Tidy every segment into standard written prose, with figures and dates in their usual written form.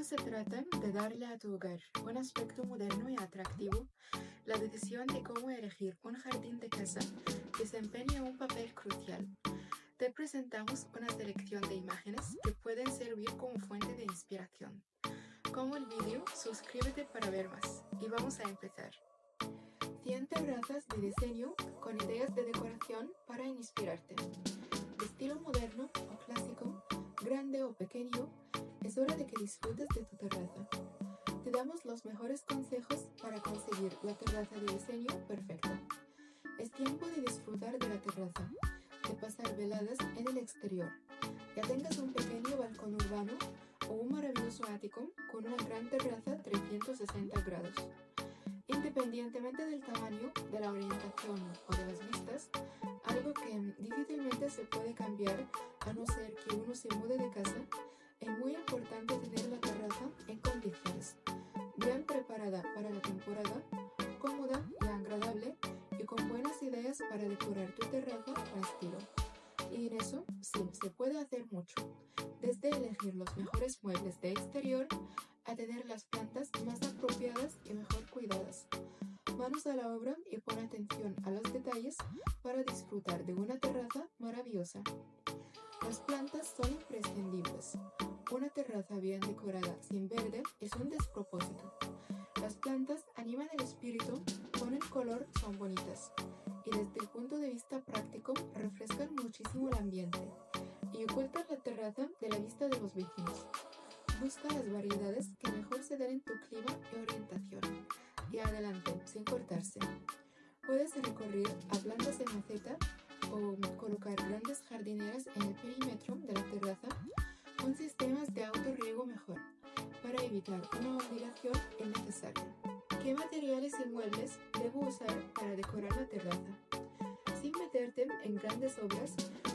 se trata de darle a tu hogar un aspecto moderno y atractivo, la decisión de cómo elegir un jardín de casa desempeña un papel crucial. Te presentamos una selección de imágenes que pueden servir como fuente de inspiración. Como el vídeo, suscríbete para ver más y vamos a empezar. 100 terrazas de diseño con ideas de decoración para inspirarte. De estilo moderno o clásico, grande o pequeño, es hora de que disfrutes de tu terraza. Te damos los mejores consejos para conseguir la terraza de diseño perfecta. Es tiempo de disfrutar de la terraza, de pasar veladas en el exterior. Ya tengas un pequeño balcón urbano o un maravilloso ático con una gran terraza 360 grados. Independientemente del tamaño, de la orientación o de las vistas, algo que difícilmente se puede cambiar a no ser que uno se mude de casa, es muy importante tener la terraza en condiciones, bien preparada para la temporada, cómoda y agradable y con buenas ideas para decorar tu terraza a estilo. Y en eso sí, se puede hacer mucho, desde elegir los mejores muebles de exterior a tener las plantas más apropiadas y mejor cuidadas. Manos a la obra y pon atención a los detalles para disfrutar de una terraza maravillosa. Las plantas son imprescindibles. Una terraza bien decorada sin verde es un despropósito. Las plantas animan el espíritu, con el color son bonitas y desde el punto de vista práctico refrescan muchísimo el ambiente y ocultan la terraza de la vista de los vecinos. Busca las variedades que mejor se den en tu clima y orientación. Y adelante, sin cortarse. Puedes recurrir a plantas en maceta o colocar grandes jardineras en el perímetro de la terraza con sistemas de autorriego mejor, para evitar una obligación innecesaria. ¿Qué materiales y muebles debo usar para decorar la terraza? Sin meterte en grandes obras,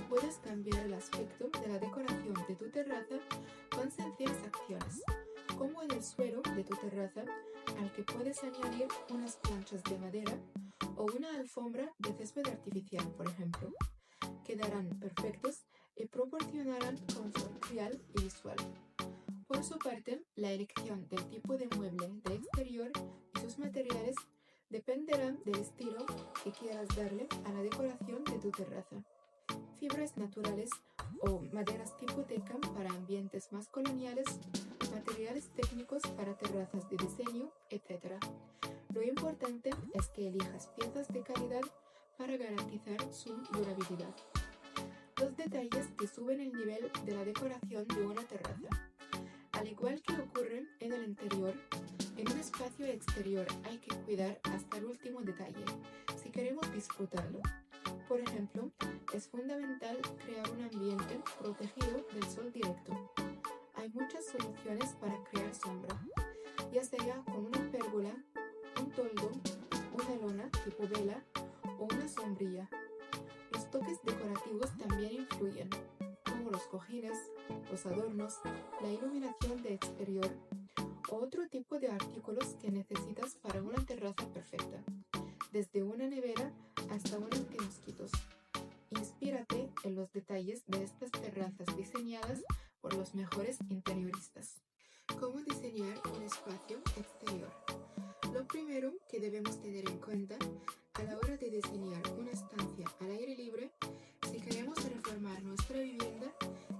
puedes cambiar el aspecto de la decoración de tu terraza con sencillas acciones, como en el suelo de tu terraza, al que puedes añadir unas planchas de madera o una alfombra de césped artificial, por ejemplo. Quedarán perfectos y proporcionarán confort real y visual. Por su parte, la elección del tipo de mueble de exterior y sus materiales dependerá del estilo que quieras darle a la decoración de tu terraza. Fibras naturales o maderas tipo teca para ambientes más coloniales, materiales técnicos para terrazas de diseño, etc. Lo importante es que elijas piezas de calidad para garantizar su durabilidad. Los detalles que suben el nivel de la decoración de una terraza. Al igual que ocurre en el interior, en un espacio exterior hay que cuidar hasta el último detalle si queremos disfrutarlo. Por ejemplo, es fundamental crear un ambiente protegido del sol directo. Hay muchas soluciones para crear sombra, ya sea con una pérgola, un toldo, una lona tipo vela o una sombrilla. Los toques decorativos también influyen, como los cojines, los adornos, la iluminación de exterior o otro tipo de artículos que necesitas para una terraza perfecta, desde una nevera hasta un antimosquitos. Inspírate en los detalles de estas terrazas diseñadas por los mejores interioristas. ¿Cómo diseñar un espacio exterior? Lo primero que debemos tener en cuenta a la hora de diseñar una estancia al aire libre, si queremos reformar nuestra vivienda,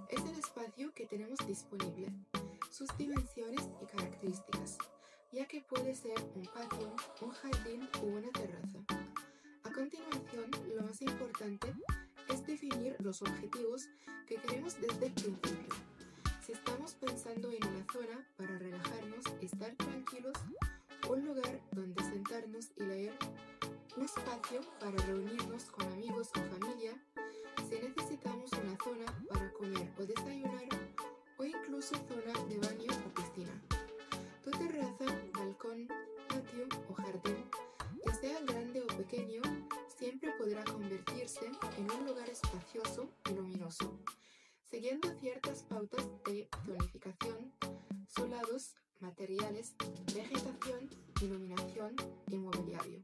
es el espacio que tenemos disponible, sus dimensiones y características, ya que puede ser un patio, un jardín o una terraza. A continuación, lo más importante es definir los objetivos que queremos desde el principio. Si estamos pensando en una zona para relajarnos y estar tranquilos, un lugar donde sentarnos y leer, un espacio para reunirnos con amigos o familia, si necesitamos una zona para comer o desayunar, o incluso zona de baño o piscina. Tu terraza, balcón, patio o jardín, ya sea grande o pequeño, siempre podrá convertirse en un lugar espacioso y luminoso, siguiendo ciertas pautas de zonificación, solados, materiales, vegetación, iluminación y mobiliario.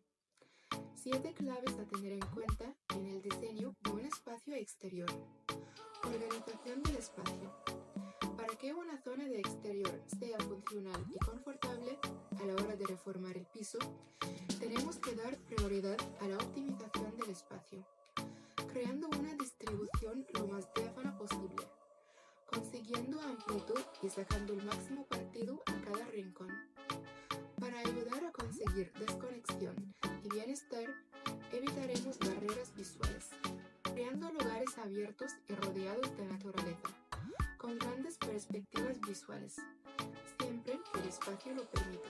7 claves a tener en cuenta en el diseño de un espacio exterior. Organización del espacio. Para Para que una zona de exterior sea funcional y confortable a la hora de reformar el piso, tenemos que dar prioridad a la optimización del espacio, creando una distribución lo más diáfana posible, consiguiendo amplitud y sacando el máximo partido a cada rincón. Para ayudar a conseguir desconexión y bienestar, evitaremos barreras visuales, creando lugares abiertos y rodeados de naturaleza, con grandes perspectivas visuales, siempre que el espacio lo permita.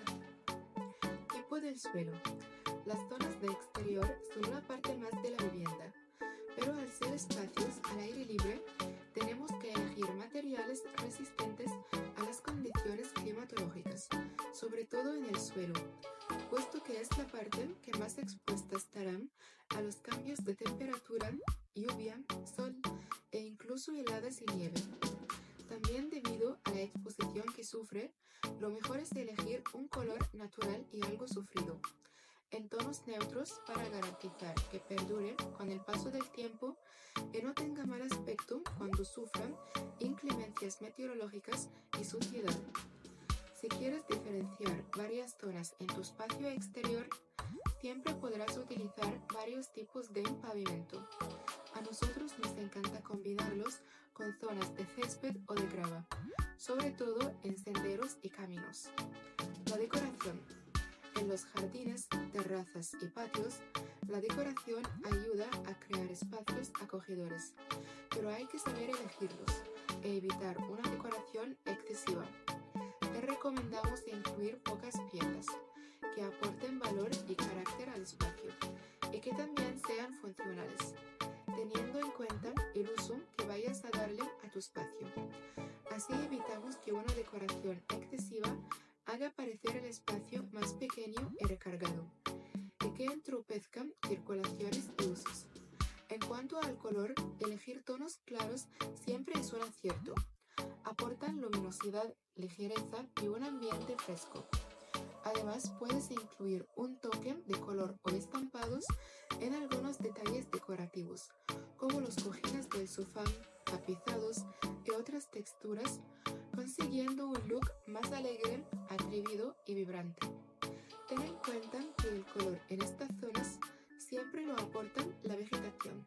Tipo del suelo. Las zonas de exterior son la parte más de la vivienda, pero al ser espacios al aire libre, tenemos que elegir materiales resistentes a las condiciones climatológicas, sobre todo en el suelo, puesto que es la parte que más expuesta estarán a los cambios de temperatura, lluvia, sol e incluso heladas y nieve. También debido a la exposición que sufre, lo mejor es elegir un color natural y algo sufrido, en tonos neutros para garantizar que perdure con el paso del tiempo y no tenga mal aspecto cuando sufran inclemencias meteorológicas y suciedad. Si quieres diferenciar varias zonas en tu espacio exterior, siempre podrás utilizar varios tipos de pavimento. A nosotros nos encanta combinarlos con zonas de césped o de grava, sobre todo en senderos y caminos. La decoración. En los jardines, terrazas y patios, la decoración ayuda a crear espacios acogedores, pero hay que saber elegirlos e evitar una decoración excesiva. Te recomendamos incluir pocas piezas que aporten valor y carácter al espacio y que también sean funcionales, teniendo en cuenta el uso que vayas a darle a tu espacio. Así evitamos que una decoración excesiva haga parecer el espacio más pequeño y recargado, y que entorpezcan circulaciones y usos. En cuanto al color, elegir tonos claros siempre es un acierto. Aportan luminosidad, ligereza y un ambiente fresco. Además, puedes incluir un toque de color o estampados en algunos detalles decorativos, como los cojines del sofá, tapizados y otras texturas, consiguiendo un look más alegre, atrevido y vibrante. Ten en cuenta que el color en estas zonas siempre lo aporta la vegetación.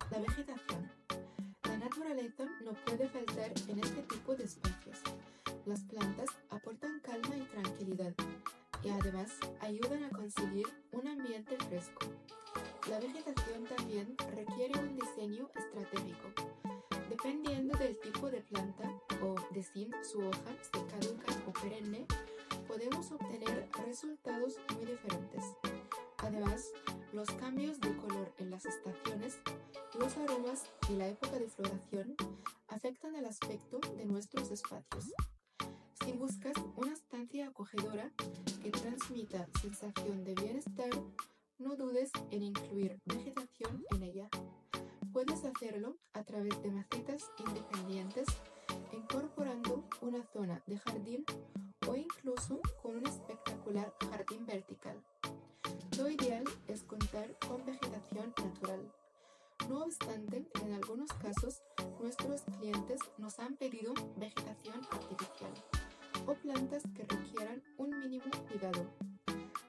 La naturaleza no puede faltar en este tipo de espacios. Las plantas aportan calma y tranquilidad y además ayudan a conseguir un ambiente fresco. La vegetación también requiere un diseño estratégico. Dependiendo del tipo de planta o de si su hoja se caduca o perenne, podemos obtener resultados muy diferentes. Además, los cambios de color en las estaciones, los aromas y la época de floración afectan el aspecto de nuestros espacios. Si buscas una estancia acogedora que transmita sensación de bienestar, no dudes en incluir vegetación en ella. Puedes hacerlo a través de macetas independientes, incorporando una zona de jardín o incluso con un espectacular jardín vertical. Lo ideal es contar con vegetación natural. No obstante, en algunos casos, nuestros clientes nos han pedido vegetación artificial o plantas que requieran un mínimo cuidado.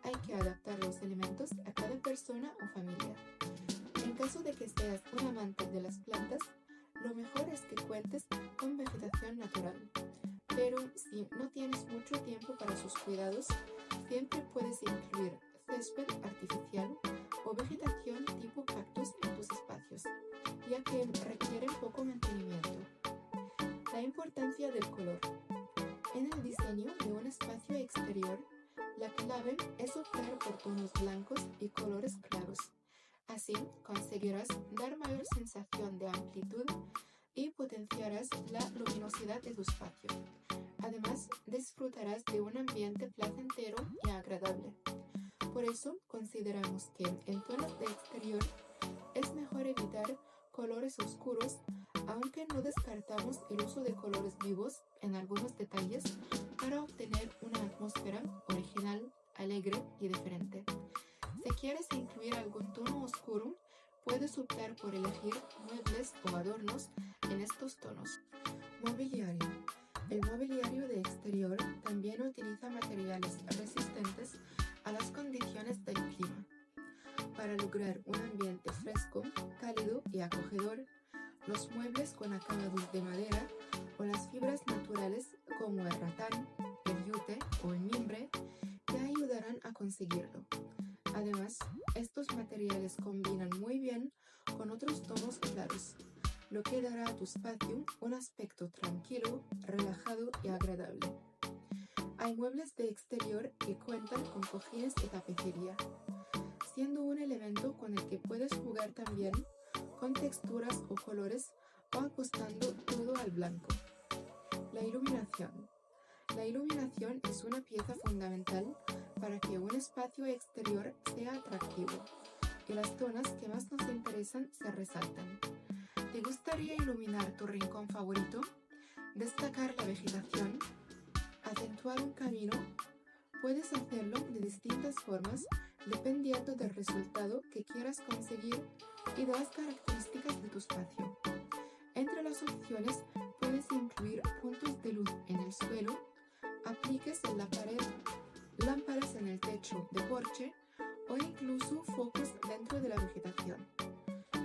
Hay que adaptar los elementos a cada persona o familia. En caso de que seas un amante de las plantas, lo mejor es que cuentes con vegetación natural. Pero si no tienes mucho tiempo para sus cuidados, siempre puedes incluir césped artificial o vegetación tipo cactus en tus espacios, ya que requieren poco mantenimiento. La importancia del color. En el diseño de un espacio exterior, la clave es optar por tonos blancos y colores claros. Así conseguirás dar mayor sensación de amplitud y potenciarás la luminosidad de tu espacio. Además, disfrutarás de un ambiente placentero y agradable. Por eso, consideramos que en zonas de exterior es mejor evitar colores oscuros, aunque no descartamos el uso de colores vivos en algunos detalles para obtener una atmósfera original, alegre y diferente. Si quieres incluir algún tono oscuro, puedes optar por elegir muebles o adornos en estos tonos. Mobiliario. El mobiliario de exterior también utiliza materiales resistentes a las condiciones del clima. Para lograr un ambiente fresco, cálido y acogedor, los muebles con acabados de madera o las fibras naturales como el ratán, el yute o el mimbre te ayudarán a conseguirlo. Además, estos materiales combinan muy bien con otros tonos claros, lo que dará a tu espacio un aspecto tranquilo, relajado y agradable. Hay muebles de exterior que cuentan con cojines de tapicería, siendo un elemento con el que puedes jugar también con texturas o colores o apostando todo al blanco. La iluminación. La iluminación es una pieza fundamental para que un espacio exterior sea atractivo y las zonas que más nos interesan se resaltan. ¿Te gustaría iluminar tu rincón favorito? ¿Destacar la vegetación? ¿Acentuar un camino? Puedes hacerlo de distintas formas dependiendo del resultado que quieras conseguir y de las características de tu espacio. Entre las opciones puedes incluir puntos de luz en el suelo, apliques en la pared, lámparas en el techo de porche o incluso focos dentro de la vegetación.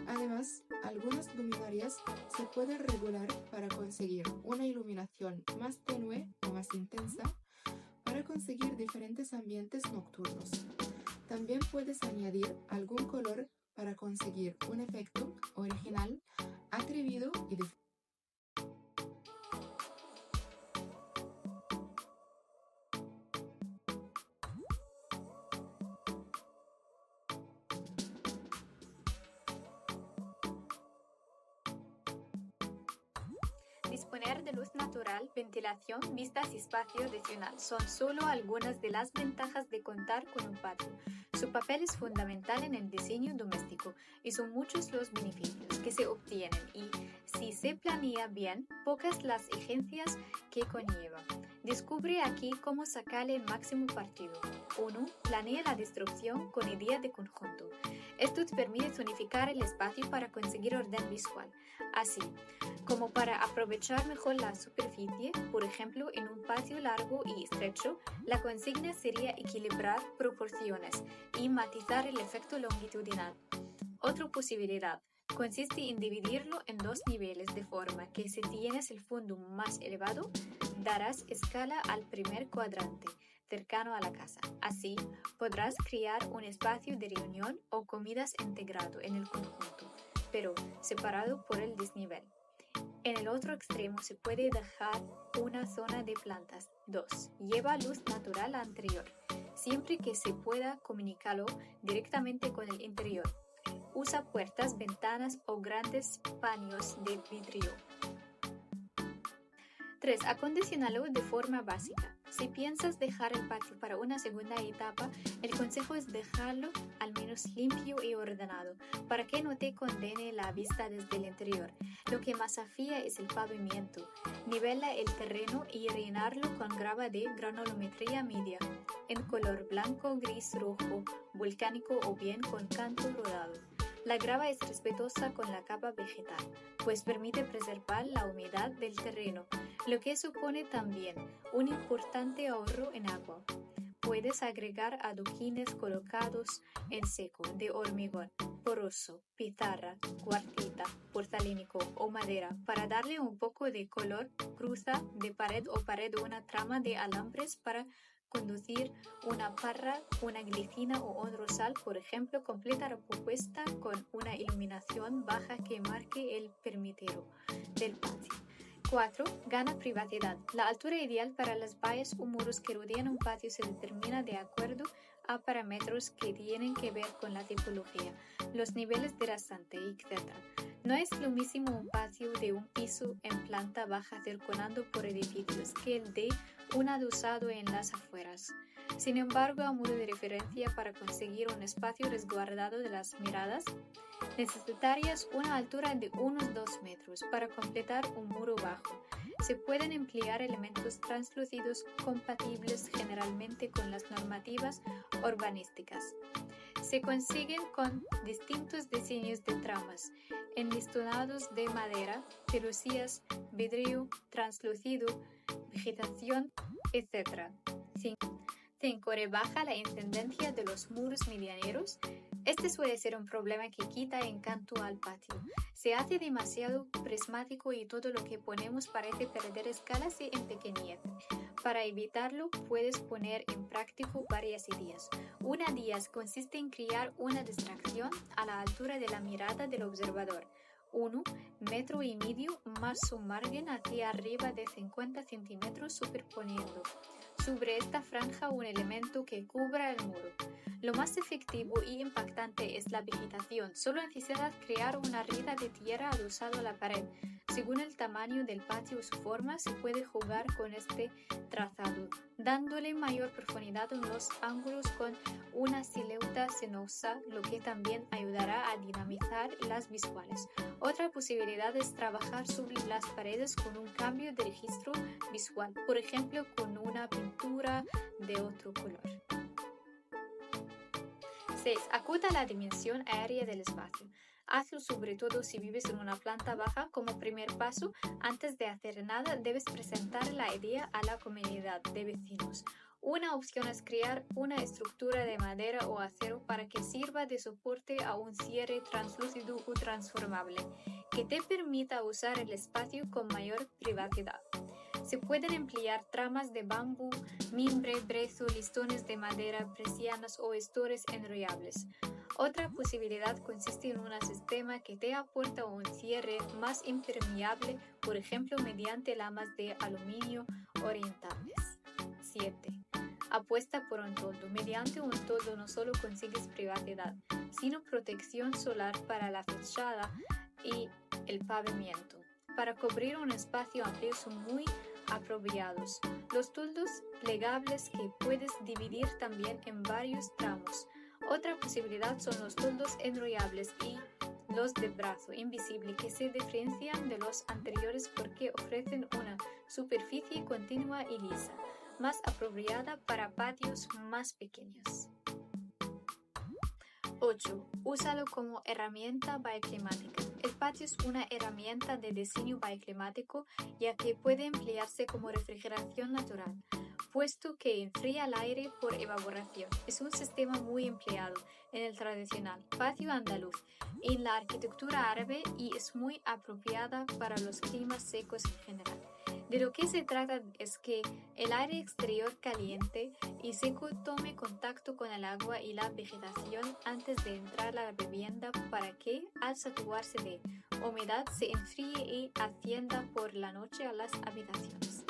Además, algunas luminarias se pueden regular para conseguir una iluminación más tenue o más intensa para conseguir diferentes ambientes nocturnos. También puedes añadir algún color para conseguir un efecto original, atrevido y diferente. Disponer de luz natural, ventilación, vistas y espacio adicional son solo algunas de las ventajas de contar con un patio. Su papel es fundamental en el diseño doméstico y son muchos los beneficios que se obtienen y, si se planea bien, pocas las exigencias que conlleva. Descubre aquí cómo sacarle el máximo partido. 1. Planea la destrucción con idea de conjunto. Esto te permite zonificar el espacio para conseguir orden visual. Así, como para aprovechar mejor la superficie, por ejemplo, en un patio largo y estrecho, la consigna sería equilibrar proporciones y matizar el efecto longitudinal. Otra posibilidad consiste en dividirlo en dos niveles de forma que si tienes el fondo más elevado, darás escala al primer cuadrante cercano a la casa. Así, podrás crear un espacio de reunión o comidas integrado en el conjunto, pero separado por el desnivel. En el otro extremo se puede dejar una zona de plantas. 2. Lleva luz natural anterior, siempre que se pueda comunicarlo directamente con el interior. Usa puertas, ventanas o grandes paños de vidrio. 3. Acondiciónalo de forma básica. Si piensas dejar el patio para una segunda etapa, el consejo es dejarlo al menos limpio y ordenado, para que no te condene la vista desde el interior. Lo que más afía es el pavimento. Nivela el terreno y rellenarlo con grava de granulometría media, en color blanco, gris, rojo, volcánico o bien con canto rodado. La grava es respetuosa con la capa vegetal, pues permite preservar la humedad del terreno, lo que supone también un importante ahorro en agua. Puedes agregar adoquines colocados en seco de hormigón, poroso, pizarra, cuartita, porcelanato o madera para darle un poco de color. Cruza de pared o pared una trama de alambres para conducir una parra, una glicina o un rosal, por ejemplo. Completa la propuesta con una iluminación baja que marque el perímetro del patio. 4. Gana privacidad. La altura ideal para las vallas o muros que rodean un patio se determina de acuerdo a parámetros que tienen que ver con la tipología, los niveles de rasante, etc. No es lo mismo un patio de un piso en planta baja circulando por edificios que el de un adosado en las afueras. Sin embargo, a modo de referencia, para conseguir un espacio resguardado de las miradas, necesitarías una altura de unos 2 metros para completar un muro bajo. Se pueden emplear elementos translúcidos compatibles generalmente con las normativas urbanísticas. Se consiguen con distintos diseños de tramas, enlistonados de madera, celosías, vidrio translúcido, vegetación, etc. 5. Rebaja la incidencia de los muros medianeros. Este suele ser un problema que quita encanto al patio. Se hace demasiado prismático y todo lo que ponemos parece perder escala y empequeñece. Para evitarlo, puedes poner en práctica varias ideas. Una de ellas consiste en crear una distracción a la altura de la mirada del observador. 1,5 metros más un margen hacia arriba de 50 centímetros superponiendo sobre esta franja un elemento que cubra el muro. Lo más efectivo y impactante es la vegetación. Solo necesitas crear una rida de tierra adosado a la pared. Según el tamaño del patio o su forma, se puede jugar con este trazado, dándole mayor profundidad en los ángulos con una silueta sinuosa, lo que también ayudará a dinamizar las visuales. Otra posibilidad es trabajar sobre las paredes con un cambio de registro visual, por ejemplo con una pintura de otro color. 6. Acuta la dimensión aérea del espacio. Hazlo sobre todo si vives en una planta baja. Como primer paso, antes de hacer nada, debes presentar la idea a la comunidad de vecinos. Una opción es crear una estructura de madera o acero para que sirva de soporte a un cierre translúcido o transformable, que te permita usar el espacio con mayor privacidad. Se pueden emplear tramas de bambú, mimbre, brezo, listones de madera, persianas o estores enrollables. Otra posibilidad consiste en un sistema que te aporta un cierre más impermeable, por ejemplo mediante lamas de aluminio orientables. 7. Apuesta por un toldo. Mediante un toldo no solo consigues privacidad, sino protección solar para la fachada y el pavimento. Para cubrir un espacio amplio son muy apropiados. Los toldos plegables que puedes dividir también en varios tramos. Otra posibilidad son los toldos enrollables y los de brazo invisible, que se diferencian de los anteriores porque ofrecen una superficie continua y lisa, más apropiada para patios más pequeños. 8. Úsalo como herramienta bioclimática. El patio es una herramienta de diseño bioclimático, ya que puede emplearse como refrigeración natural, puesto que enfría el aire por evaporación. Es un sistema muy empleado en el tradicional patio andaluz, en la arquitectura árabe y es muy apropiada para los climas secos en general. De lo que se trata es que el aire exterior caliente y seco tome contacto con el agua y la vegetación antes de entrar a la vivienda para que, al saturarse de humedad, se enfríe y ascienda por la noche a las habitaciones.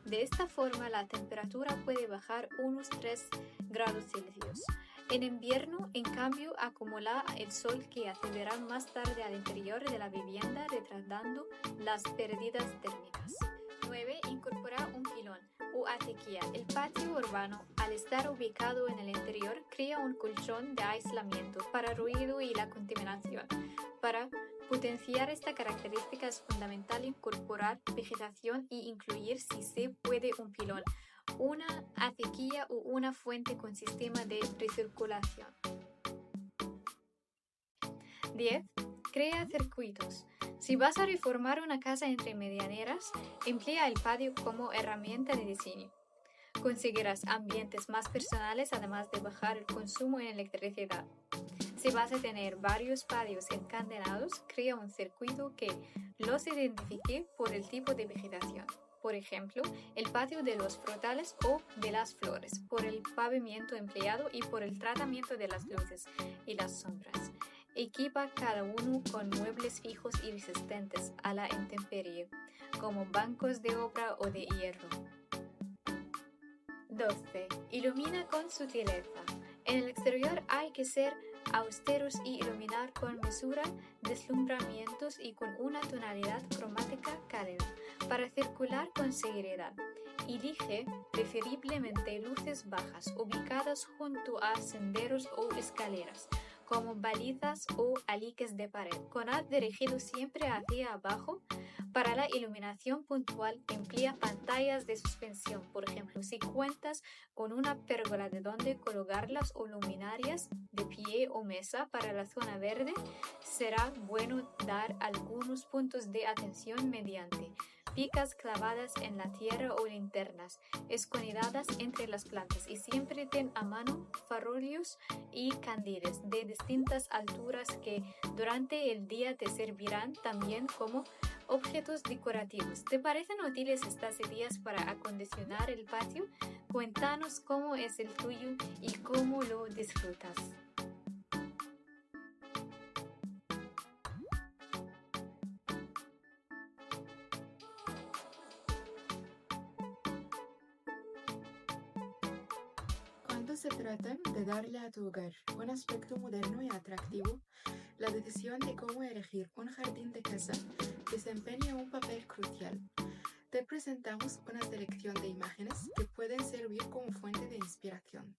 De esta forma, la temperatura puede bajar unos 3 grados Celsius. En invierno, en cambio, acumula el sol que accederá más tarde al interior de la vivienda, retardando las pérdidas térmicas. 9. Incorpora un pilón o acequia. El patio urbano, al estar ubicado en el interior, crea un colchón de aislamiento para ruido y la contaminación. Para potenciar esta característica es fundamental incorporar vegetación y incluir, si se puede, un pilón, una acequia o una fuente con sistema de recirculación. 10. Crea circuitos. Si vas a reformar una casa entre medianeras, emplea el patio como herramienta de diseño. Conseguirás ambientes más personales, además de bajar el consumo en electricidad. Si vas a tener varios patios encadenados, crea un circuito que los identifique por el tipo de vegetación. Por ejemplo, el patio de los frutales o de las flores, por el pavimento empleado y por el tratamiento de las luces y las sombras. Equipa cada uno con muebles fijos y resistentes a la intemperie, como bancos de obra o de hierro. 12. Ilumina con sutileza. En el exterior hay que ser austeros y iluminar con mesura, deslumbramientos y con una tonalidad cromática cálida, para circular con seguridad. Elige preferiblemente luces bajas, ubicadas junto a senderos o escaleras, como balizas o aliques de pared, con haz dirigido siempre hacia abajo. Para la iluminación puntual, emplea pantallas de suspensión. Por ejemplo, si cuentas con una pérgola de donde colocarlas o luminarias de pie o mesa para la zona verde, será bueno dar algunos puntos de atención mediante picas clavadas en la tierra o linternas escondidas entre las plantas, y siempre ten a mano farolillos y candiles de distintas alturas que durante el día te servirán también como objetos decorativos. ¿Te parecen útiles estas ideas para acondicionar el patio? Cuéntanos cómo es el tuyo y cómo lo disfrutas. Cuando se trata de darle a tu hogar un aspecto moderno y atractivo, la decisión de cómo elegir un jardín de casa desempeña un papel crucial. Te presentamos una selección de imágenes que pueden servir como fuente de inspiración.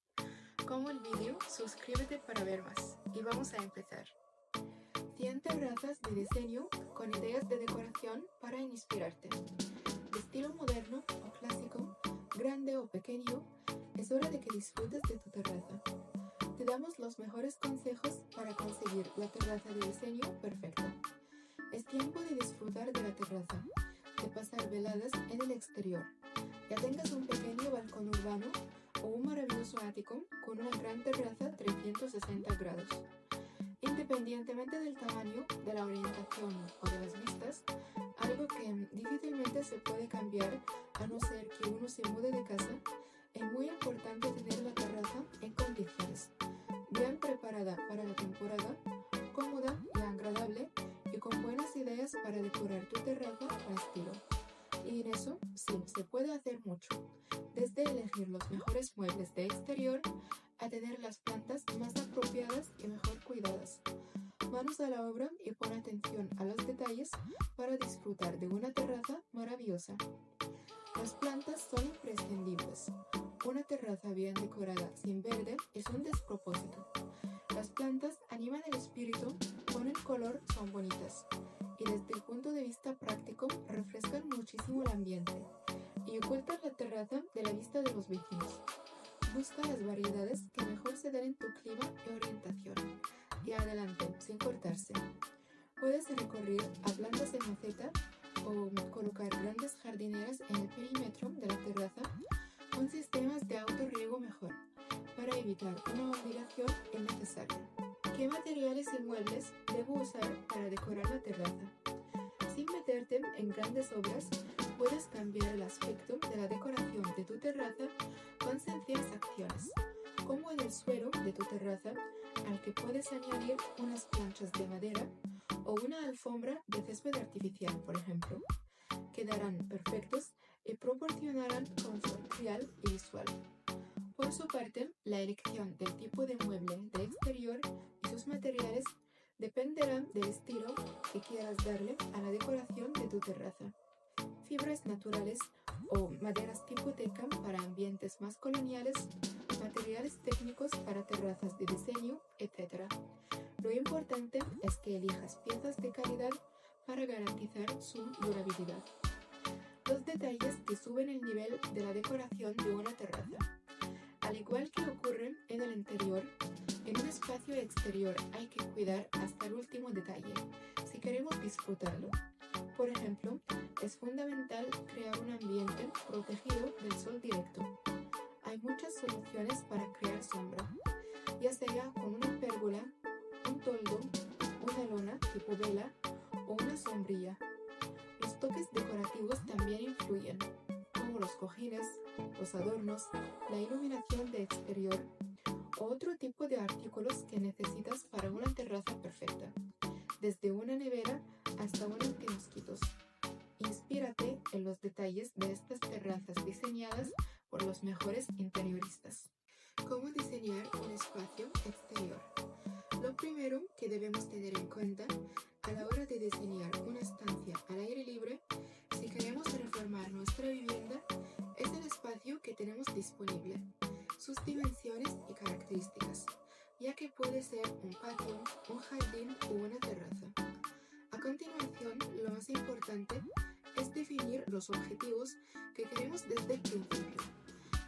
Como el vídeo, suscríbete para ver más y vamos a empezar. 100 terrazas de diseño con ideas de decoración para inspirarte. De estilo moderno o clásico, grande o pequeño, es hora de que disfrutes de tu terraza. Te damos los mejores consejos para conseguir la terraza de diseño perfecta. Es tiempo de disfrutar de la terraza, de pasar veladas en el exterior. Ya tengas un pequeño balcón urbano o un maravilloso ático con una gran terraza 360 grados. Independientemente del tamaño, de la orientación o de las vistas, algo que difícilmente se puede cambiar a no ser que uno se mude de casa, es muy importante tener la terraza en condiciones, bien preparada para la temporada, cómoda y agradable y con buenas ideas para decorar tu terraza a estilo. Y en eso sí, se puede hacer mucho, desde elegir los mejores muebles de exterior a tener las plantas más apropiadas y mejor cuidadas. Manos a la obra y pon atención a los detalles para disfrutar de una terraza maravillosa. Las plantas son imprescindibles. Una terraza bien decorada sin verde es un despropósito. Las plantas animan el espíritu, con el color son bonitas y desde el punto de vista práctico refrescan muchísimo el ambiente y ocultan la terraza de la vista de los vecinos. Busca las variedades que mejor se den en tu clima y orientación. Y adelante, sin cortarse. Puedes recurrir a plantas en maceta o colocar grandes jardineras en el perímetro de la terraza con sistemas de autorriego mejor, para evitar una obligación innecesaria. ¿Qué materiales y muebles debo usar para decorar la terraza? Sin meterte en grandes obras, puedes cambiar el aspecto de la decoración de tu terraza con sencillas acciones, como en el suelo de tu terraza, al que puedes añadir unas planchas de madera o una alfombra de césped artificial, por ejemplo. Quedarán perfectos y proporcionarán confort real y visual. Por su parte, la elección del tipo de mueble de exterior y sus materiales dependerá del estilo que quieras darle a la decoración de tu terraza. Fibras naturales o maderas tipo teca para ambientes más coloniales, materiales técnicos para terrazas de diseño, etc. Lo importante es que elijas piezas de calidad para garantizar su durabilidad. Los detalles que suben el nivel de la decoración de una terraza. Al igual que ocurre en el interior, en un espacio exterior hay que cuidar hasta el último detalle si queremos disfrutarlo. Por ejemplo, es fundamental crear un ambiente protegido del sol directo. Hay muchas soluciones para crear sombra, ya sea con una pérgola, un toldo, una lona tipo vela o una sombrilla. Los toques decorativos también influyen, como los cojines, los adornos, la iluminación de exterior o otro tipo de artículos que necesitas para una terraza perfecta, desde una nevera hasta un antimosquitos. Inspírate en los detalles de estas terrazas diseñadas por los mejores interioristas. ¿Cómo diseñar un espacio exterior? Lo primero que debemos tener en cuenta a la hora de diseñar una estancia al aire libre, si queremos reformar nuestra vivienda, es el espacio que tenemos disponible, sus dimensiones y características, ya que puede ser un patio, un jardín o una terraza. A continuación, lo más importante es definir los objetivos que queremos desde el principio.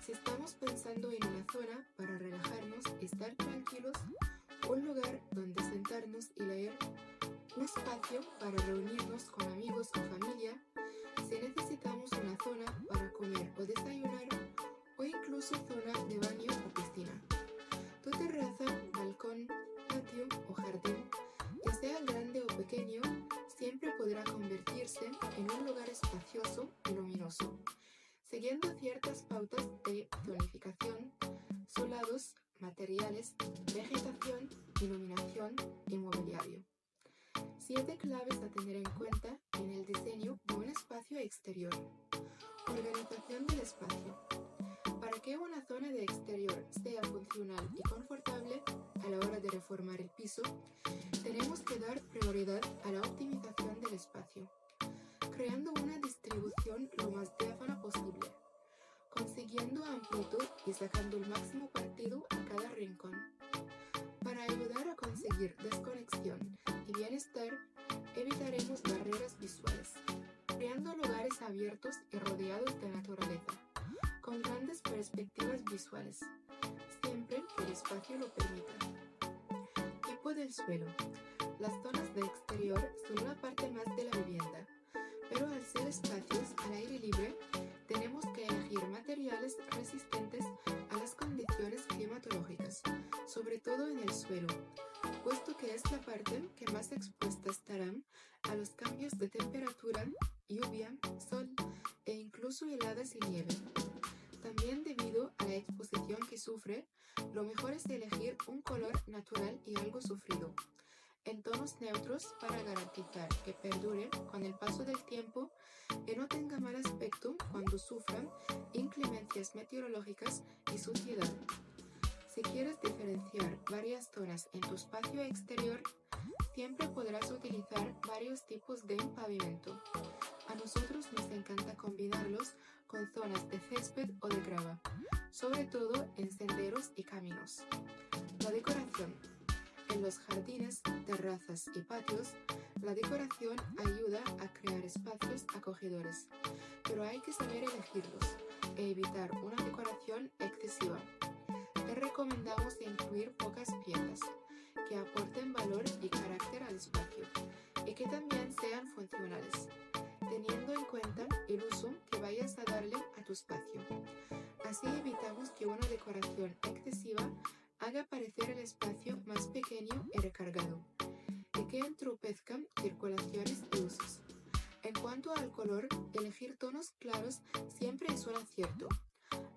Si estamos pensando en una zona para relajarnos y estar tranquilos, un lugar donde sentarnos y leer, un espacio para reunirnos con amigos o familia, si necesitamos zona de baño o piscina. Tu terraza, balcón, patio o jardín, ya sea grande o pequeño, siempre podrá convertirse en un lugar espacioso y luminoso, siguiendo ciertas pautas de zonificación, solados, materiales, vegetación, iluminación y mobiliario. 7 claves a tener en cuenta en el diseño de un espacio exterior. Organización del espacio. Para que una zona de exterior sea funcional y confortable a la hora de reformar el piso, tenemos que dar prioridad a la optimización del espacio, creando una distribución lo más diáfana posible, consiguiendo amplitud y sacando el máximo partido a cada rincón. Para ayudar a conseguir desconexión y bienestar, evitaremos barreras visuales, creando lugares abiertos y rodeados de naturaleza, con grandes perspectivas visuales, siempre que el espacio lo permita. Tipo del suelo. Las zonas de exterior son una parte más de la vivienda, pero al ser espacios al aire libre, tenemos que elegir materiales resistentes a las condiciones climatológicas, sobre todo en el suelo, puesto que es la parte que más expuesta estarán a los cambios de temperatura, lluvia, sol e incluso heladas y nieve. También debido a la exposición que sufre, lo mejor es elegir un color natural y algo sufrido, en tonos neutros para garantizar que perdure con el paso del tiempo y no tenga mal aspecto cuando sufran inclemencias meteorológicas y suciedad. Si quieres diferenciar varias zonas en tu espacio exterior, siempre podrás utilizar varios tipos de pavimento. A nosotros nos encanta combinarlos con zonas de césped o de grava, sobre todo en senderos y caminos. La decoración. En los jardines, terrazas y patios, la decoración ayuda a crear espacios acogedores, pero hay que saber elegirlos e evitar una decoración excesiva. Te recomendamos incluir pocas piezas que aporten valor y carácter al espacio y que también sean funcionales, teniendo en cuenta el uso que vayas a darle a tu espacio. Así evitamos que una decoración excesiva haga parecer el espacio más pequeño y recargado, y que entorpezcan circulaciones y usos. En cuanto al color, elegir tonos claros siempre es un acierto.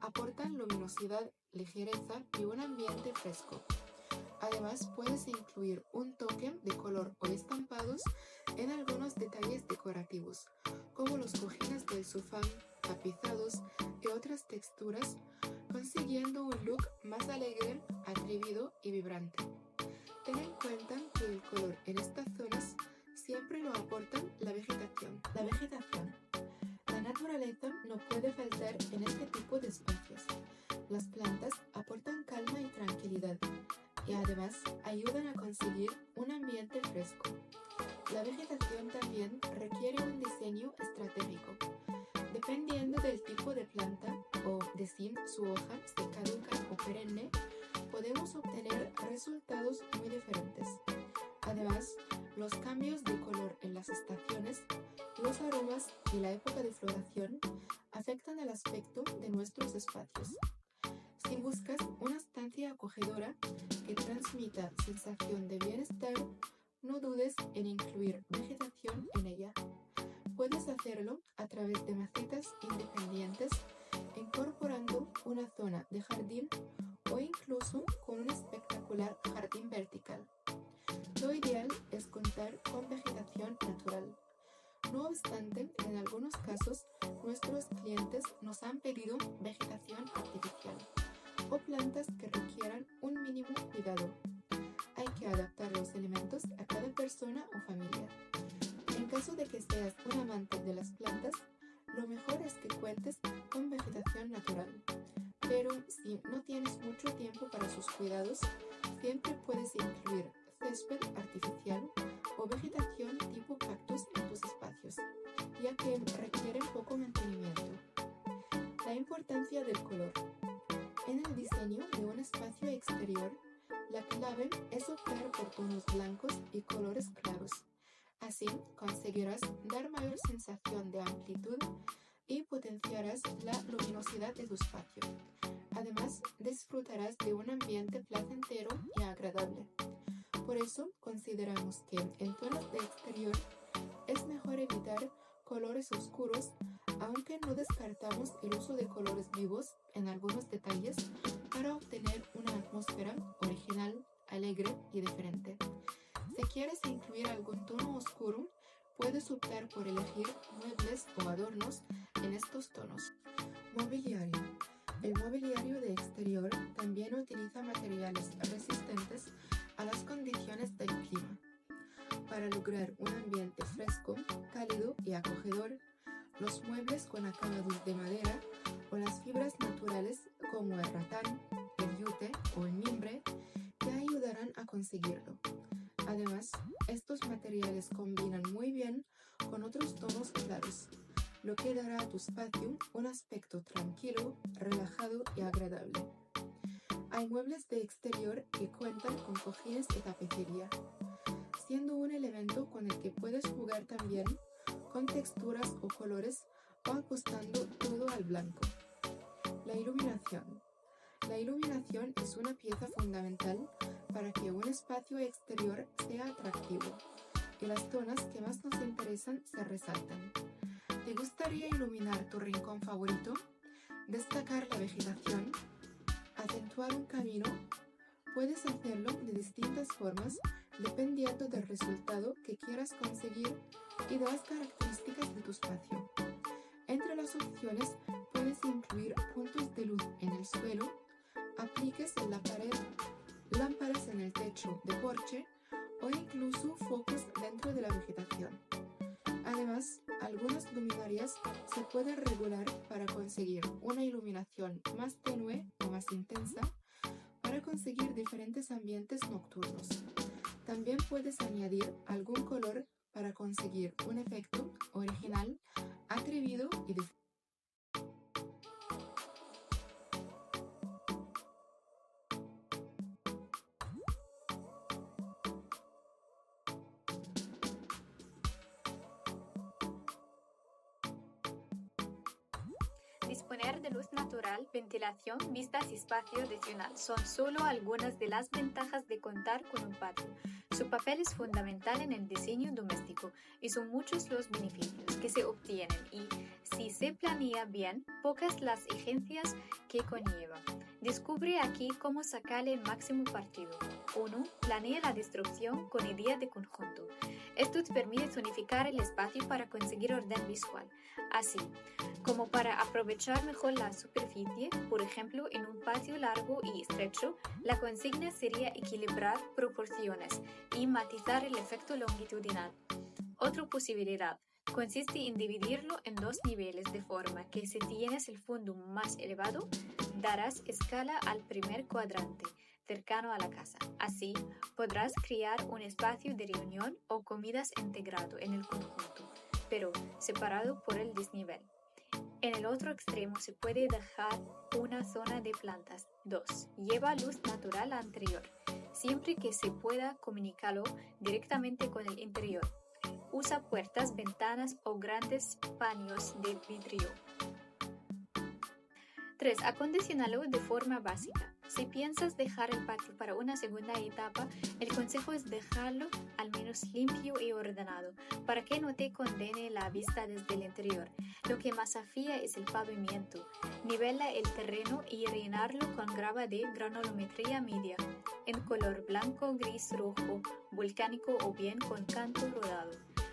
Aportan luminosidad, ligereza y un ambiente fresco. Además, puedes incluir un toque de color o estampados en algunos detalles decorativos, como los cojines del sofá, tapizados y otras texturas, consiguiendo un look más alegre, atrevido y vibrante. Ten en cuenta que el color en estas zonas siempre lo aportan la vegetación. La naturaleza no puede faltar en este tipo de espacios. Las plantas aportan calma y tranquilidad y además ayudan a conseguir un ambiente fresco. La vegetación también requiere un diseño estratégico. Dependiendo del tipo de planta o de si su hoja se caduca o perenne, podemos obtener resultados muy diferentes. Además, los cambios de color en las estaciones, los aromas y la época de floración afectan el aspecto de nuestros espacios. Si buscas una estancia acogedora que transmita sensación de bienestar, no dudes en incluir vegetación en ella. Puedes hacerlo a través de macetas independientes, incorporando una zona de jardín o incluso con un espectacular jardín vertical. Lo ideal es contar con vegetación natural. No obstante, en algunos casos, nuestros clientes nos han pedido vegetación artificial o plantas que requieran un mínimo cuidado. Hay que adaptar los elementos a cada persona o familia. En caso de que seas un amante de las plantas, lo mejor es que cuentes con vegetación natural. Pero si no tienes mucho tiempo para sus cuidados, siempre puedes incluir césped artificial o vegetación tipo cactus en tus espacios, ya que requieren poco mantenimiento. La importancia del color. En el diseño de un espacio exterior, la clave es optar por tonos blancos y colores claros. Así conseguirás dar mayor sensación de amplitud y potenciarás la luminosidad de tu espacio. Además, disfrutarás de un ambiente placentero y agradable. Por eso, consideramos que en tonos de exterior es mejor evitar colores oscuros, aunque no descartamos el uso de colores vivos en algunos detalles para obtener una atmósfera original, alegre y diferente. Si quieres incluir algún tono oscuro, puedes optar por elegir muebles o adornos en estos tonos. Mobiliario. El mobiliario de exterior también utiliza materiales resistentes a las condiciones del clima. Para lograr un ambiente fresco, cálido y acogedor, los muebles con acabados de madera o las fibras naturales como el ratán, el yute o el mimbre te ayudarán a conseguirlo. Además, estos materiales combinan muy bien con otros tonos claros, lo que dará a tu espacio un aspecto tranquilo, relajado y agradable. Hay muebles de exterior que cuentan con cojines de tapicería, siendo un elemento con el que puedes jugar también con texturas o colores o apostando todo al blanco. La iluminación. La iluminación es una pieza fundamental para que un espacio exterior sea atractivo y las zonas que más nos interesan se resaltan. ¿Te gustaría iluminar tu rincón favorito? ¿Destacar la vegetación? ¿Acentuar un camino? Puedes hacerlo de distintas formas dependiendo del resultado que quieras conseguir y de las características de tu espacio. Entre las opciones puedes incluir puntos de luz en el suelo, apliques en la pared, lámparas en el techo de porche o incluso focos dentro de la vegetación. Además, algunas luminarias se pueden regular para conseguir una iluminación más tenue o más intensa para conseguir diferentes ambientes nocturnos. También puedes añadir algún color para conseguir un efecto original, atrevido y diferente. Disponer de luz natural, ventilación, vistas y espacio adicional son solo algunas de las ventajas de contar con un patio. Su papel es fundamental en el diseño doméstico y son muchos los beneficios que se obtienen y, si se planea bien, pocas las exigencias que conlleva. Descubre aquí cómo sacarle el máximo partido. 1. Planea la destrucción con idea de conjunto. Esto te permite zonificar el espacio para conseguir orden visual. Así, como para aprovechar mejor la superficie, por ejemplo, en un patio largo y estrecho, la consigna sería equilibrar proporciones y matizar el efecto longitudinal. Otra posibilidad consiste en dividirlo en dos niveles de forma que si tienes el fondo más elevado, darás escala al primer cuadrante cercano a la casa. Así, podrás crear un espacio de reunión o comidas integrado en el conjunto, pero separado por el desnivel. En el otro extremo se puede dejar una zona de plantas. 2. Lleva luz natural anterior, siempre que se pueda comunicarlo directamente con el interior. Usa puertas, ventanas o grandes paños de vidrio. 3. Acondiciónalo de forma básica. Si piensas dejar el patio para una segunda etapa, el consejo es dejarlo al menos limpio y ordenado, para que no te condene la vista desde el interior. Lo que más afía es el pavimento. Nivela el terreno y rellenarlo con grava de granulometría media, en color blanco, gris, rojo, volcánico o bien con canto rodado.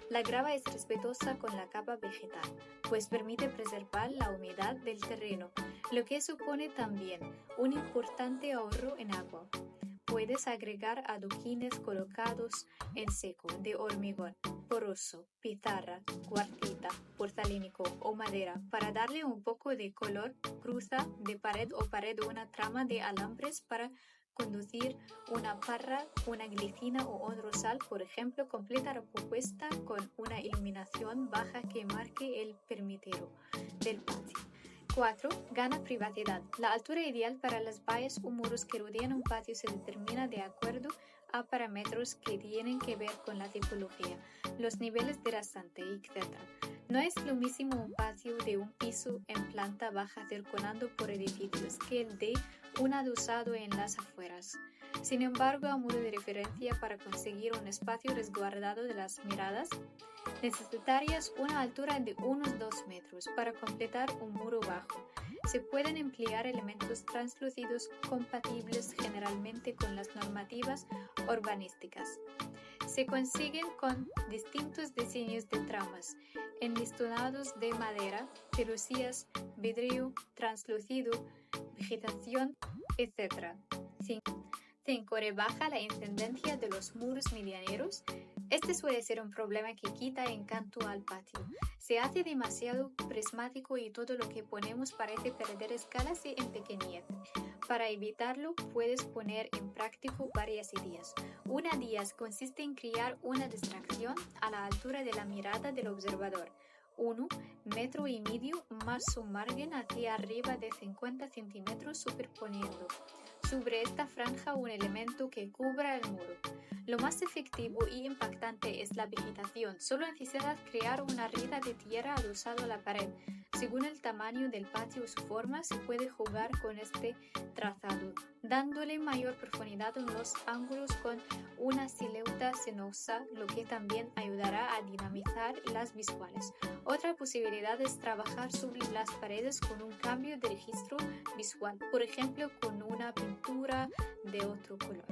La grava es respetuosa con la capa vegetal, pues permite preservar la humedad del terreno, lo que supone también un importante ahorro en agua. Puedes agregar adoquines colocados en seco de hormigón, poroso, pizarra, cuartita, porcelanato o madera para darle un poco de color. Cruza de pared o pared una trama de alambres para conducir una parra, una glicina o un rosal, por ejemplo. Completa la propuesta con una iluminación baja que marque el perímetro del patio. 4. Gana privacidad. La altura ideal para las vallas o muros que rodean un patio se determina de acuerdo a parámetros que tienen que ver con la tipología, los niveles de rasante, etc. No es lo mismo un patio de un piso en planta baja circulando por edificios que el de un adosado en las afueras. Sin embargo, a modo de referencia, para conseguir un espacio resguardado de las miradas, necesitarías una altura de unos 2 metros para completar un muro bajo. Se pueden emplear elementos translúcidos compatibles generalmente con las normativas urbanísticas. Se consiguen con distintos diseños de tramas, enlistonados de madera, celosías, vidrio translúcido, vegetación, etc. 5. Rebaja la incidencia de los muros medianeros. Este suele ser un problema que quita encanto al patio. Se hace demasiado prismático y todo lo que ponemos parece perder escalas y empequeñez. Para evitarlo, puedes poner en práctica varias ideas. Una de ellas consiste en crear una distracción a la altura de la mirada del observador. 1,5 metros más un margen hacia arriba de 50 centímetros superponiendo sobre esta franja un elemento que cubra el muro. Lo más efectivo y impactante es la vegetación. Solo necesitas crear una rida de tierra adosada a la pared. Según el tamaño del patio o su forma, se puede jugar con este trazado, dándole mayor profundidad en los ángulos con una silueta sinuosa, lo que también ayudará a dinamizar las visuales. Otra posibilidad es trabajar sobre las paredes con un cambio de registro visual, por ejemplo, con una pintura de otro color.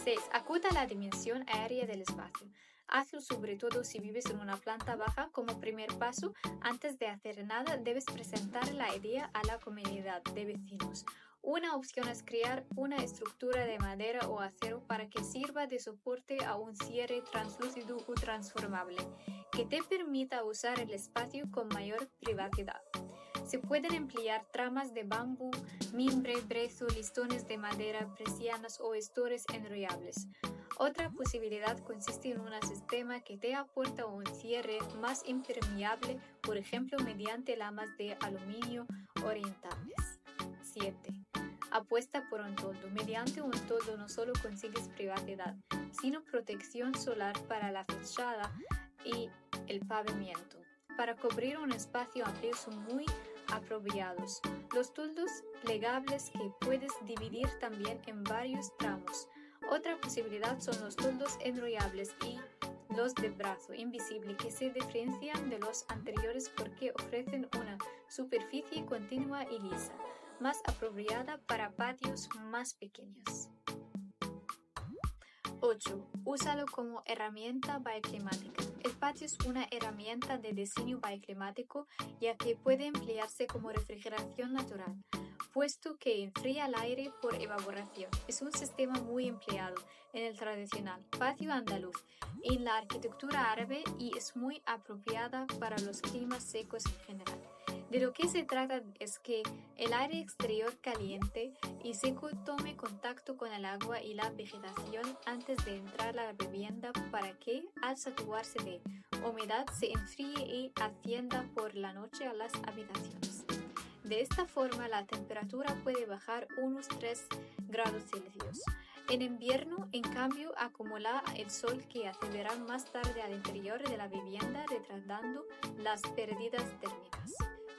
6. Acuta la dimensión aérea del espacio. Hazlo sobre todo si vives en una planta baja. Como primer paso, antes de hacer nada, debes presentar la idea a la comunidad de vecinos. Una opción es crear una estructura de madera o acero para que sirva de soporte a un cierre translúcido o transformable, que te permita usar el espacio con mayor privacidad. Se pueden emplear tramas de bambú, mimbre, brezo, listones de madera, persianas o estores enrollables. Otra posibilidad consiste en un sistema que te aporta un cierre más impermeable, por ejemplo mediante lamas de aluminio orientables. 7. Apuesta por un toldo. Mediante un toldo no solo consigues privacidad, sino protección solar para la fachada y el pavimento. Para cubrir un espacio amplio son muy apropiados. Los toldos plegables que puedes dividir también en varios tramos. Otra posibilidad son los toldos enrollables y los de brazo invisible, que se diferencian de los anteriores porque ofrecen una superficie continua y lisa, más apropiada para patios más pequeños. 8. Úsalo como herramienta bioclimática. El patio es una herramienta de diseño bioclimático, ya que puede emplearse como refrigeración natural, puesto que enfría el aire por evaporación. Es un sistema muy empleado en el tradicional patio andaluz, en la arquitectura árabe y es muy apropiada para los climas secos en general. De lo que se trata es que el aire exterior caliente y seco tome contacto con el agua y la vegetación antes de entrar a la vivienda para que, al saturarse de humedad, se enfríe y ascienda por la noche a las habitaciones. De esta forma, la temperatura puede bajar unos 3 grados Celsius. En invierno, en cambio, acumula el sol que accederá más tarde al interior de la vivienda, retardando las pérdidas térmicas.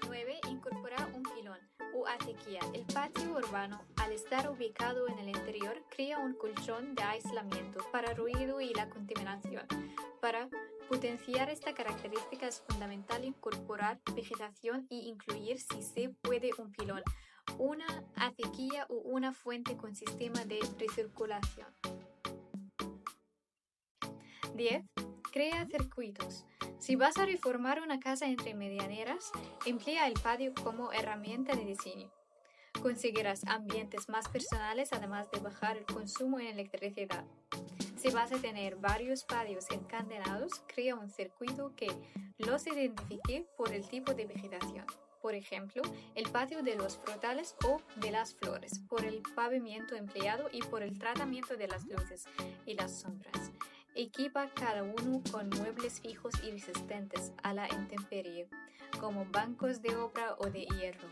9. Incorpora un pilón o acequia. El patio urbano, al estar ubicado en el interior, crea un colchón de aislamiento para ruido y la contaminación. Para potenciar esta característica es fundamental incorporar vegetación y incluir, si se puede, un pilón, una acequia o una fuente con sistema de recirculación. 10. Crea circuitos. Si vas a reformar una casa entre medianeras, emplea el patio como herramienta de diseño. Conseguirás ambientes más personales, además de bajar el consumo en electricidad. Si vas a tener varios patios encadenados, crea un circuito que los identifique por el tipo de vegetación. Por ejemplo, el patio de los frutales o de las flores, por el pavimento empleado y por el tratamiento de las luces y las sombras. Equipa cada uno con muebles fijos y resistentes a la intemperie, como bancos de obra o de hierro.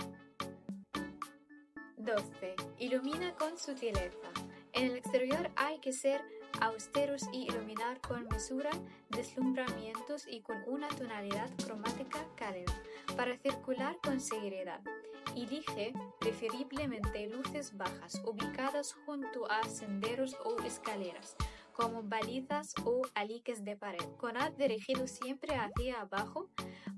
12. Ilumina con sutileza. En el exterior hay que ser austeros y iluminar con mesura, deslumbramientos y con una tonalidad cromática cálida, para circular con seguridad. Elige preferiblemente luces bajas, ubicadas junto a senderos o escaleras, como balizas o aliques de pared, con haz dirigido siempre hacia abajo.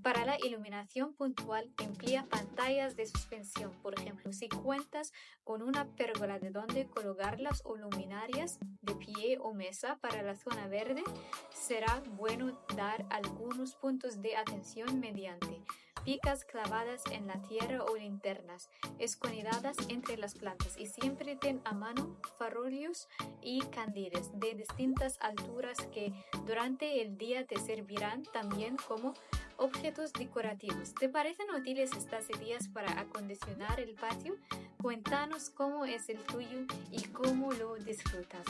Para la iluminación puntual, emplea pantallas de suspensión. Por ejemplo, si cuentas con una pérgola de donde colocarlas o luminarias de pie o mesa para la zona verde, será bueno dar algunos puntos de atención mediante picas clavadas en la tierra o linternas escondidas entre las plantas, y siempre ten a mano farolillos y candiles de distintas alturas que durante el día te servirán también como objetos decorativos. ¿Te parecen útiles estas ideas para acondicionar el patio? Cuéntanos cómo es el tuyo y cómo lo disfrutas.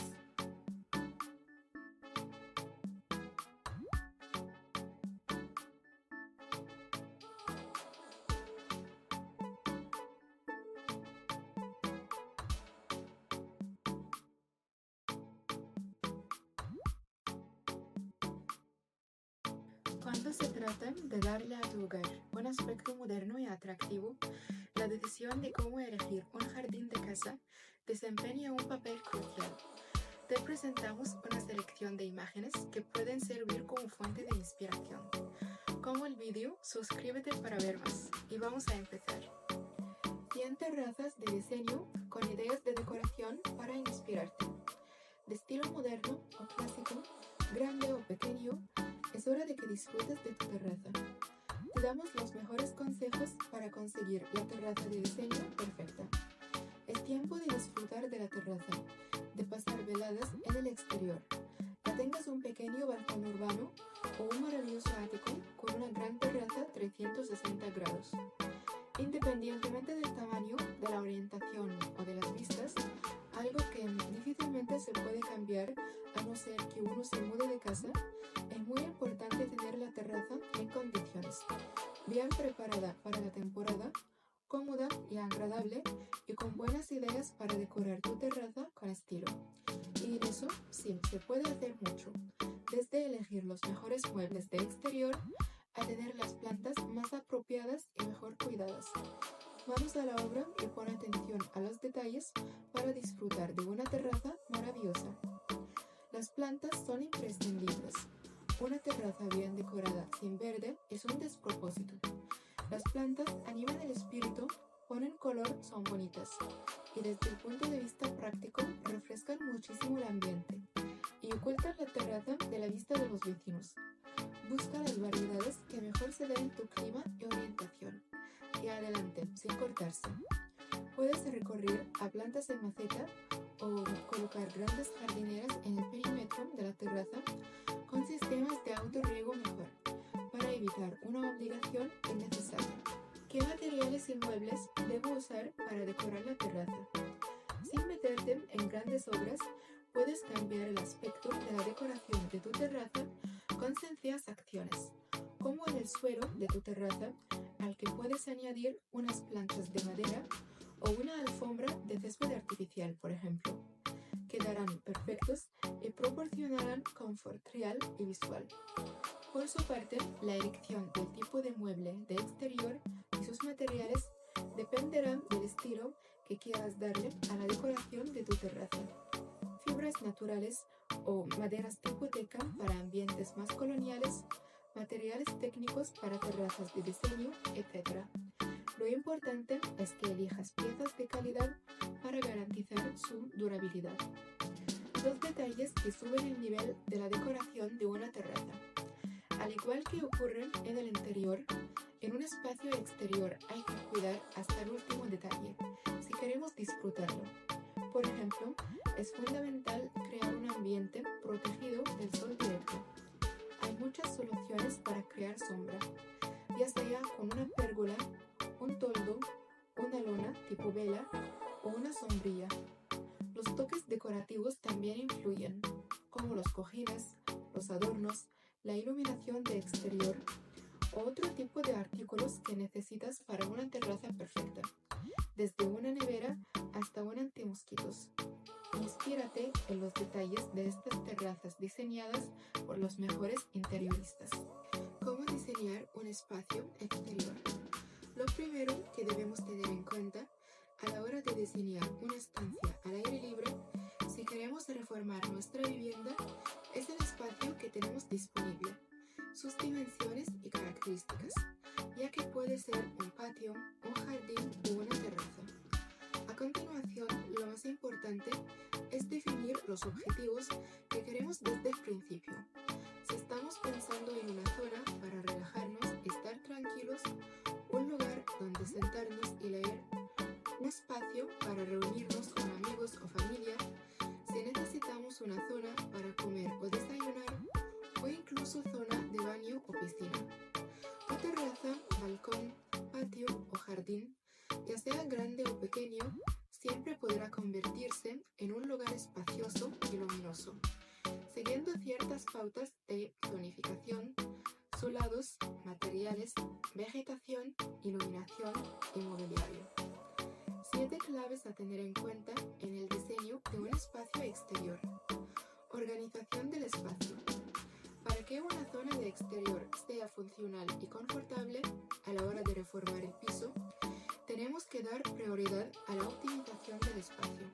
Cuando se trata de darle a tu hogar un aspecto moderno y atractivo, la decisión de cómo elegir un jardín de casa desempeña un papel crucial. Te presentamos una selección de imágenes que pueden servir como fuente de inspiración. Como el vídeo, suscríbete para ver más y vamos a empezar. 100 terrazas de diseño con ideas de decoración para inspirarte. De estilo moderno o clásico, grande o pequeño, es hora de que disfrutes de tu terraza. Te damos los mejores consejos para conseguir la terraza de diseño perfecta. Es tiempo de disfrutar de la terraza, de pasar veladas en el exterior. Ya tengas un pequeño balcón urbano o un maravilloso ático con una gran terraza 360 grados. Independientemente del tamaño, de la orientación o de las vistas, algo que difícilmente se puede cambiar a no ser que uno se mude de casa, es muy importante tener la terraza en condiciones, bien preparada para la temporada, cómoda y agradable, y con buenas ideas para decorar tu terraza con estilo. Y en eso sí, se puede hacer mucho, desde elegir los mejores muebles de exterior a tener las plantas más apropiadas y mejor cuidadas. Manos a la obra y pon atención a los detalles para disfrutar de una terraza maravillosa. Las plantas son imprescindibles. Una terraza bien decorada sin verde es un despropósito. Las plantas animan el espíritu, ponen color, son bonitas y desde el punto de vista práctico refrescan muchísimo el ambiente y ocultan la terraza de la vista de los vecinos. Busca las variedades que mejor se den en tu clima y orientación. Y adelante, sin cortarse. Puedes recurrir a plantas en maceta o colocar grandes jardineras en el perímetro de la terraza con sistemas de autorriego mejor, para evitar una obligación innecesaria. ¿Qué materiales y muebles debo usar para decorar la terraza? Sin meterte en grandes obras, puedes cambiar el aspecto de la decoración de tu terraza con sencillas acciones, como en el suelo de tu terraza, al que puedes añadir unas planchas de madera o una alfombra de césped artificial, por ejemplo. Quedarán perfectos y proporcionarán confort real y visual. Por su parte, la elección del tipo de mueble de exterior y sus materiales dependerá del estilo que quieras darle a la decoración de tu terraza. Fibras naturales o maderas tipo teca para ambientes más coloniales, materiales técnicos para terrazas de diseño, etc. Lo importante es que elijas piezas de calidad para garantizar su durabilidad. Dos detalles que suben el nivel de la decoración de una terraza. Al igual que ocurre en el interior, en un espacio exterior hay que cuidar hasta el último detalle si queremos disfrutarlo. Por ejemplo, es fundamental crear un ambiente protegido del sol directo. Hay muchas soluciones para crear sombra, ya sea con una pérgola, un toldo, una lona tipo vela o una sombrilla. Los toques decorativos también influyen, como los cojines, los adornos, la iluminación de exterior o otro tipo de artículos que necesitas para una terraza perfecta, desde una nevera hasta un antimosquitos. Inspírate en los detalles de estas terrazas diseñadas por los mejores interioristas. ¿Cómo diseñar un espacio exterior? Lo primero que debemos tener en cuenta a la hora de diseñar una estancia al aire libre, si queremos reformar nuestra vivienda, es el espacio que tenemos disponible, sus dimensiones y características, ya que puede ser un patio, un jardín o una terraza. A continuación, lo más importante es definir los objetivos que queremos desde el principio. Si estamos pensando en una zona para relajarnos y estar tranquilos, un lugar donde sentarnos y leer, un espacio para reunirnos con amigos o familia, si necesitamos una zona para comer o desayunar, o incluso zona de baño o piscina. Tu terraza, balcón, patio o jardín, ya sea grande o pequeño, siempre podrá convertirse en un lugar espacioso y luminoso, siguiendo ciertas pautas de zonificación, solados, materiales, vegetación, iluminación y mobiliario. 7 claves a tener en cuenta en el diseño de un espacio exterior. Organización del espacio. Para que una zona de exterior sea funcional y confortable a la hora de reformar el piso, tenemos que dar prioridad a la optimización del espacio,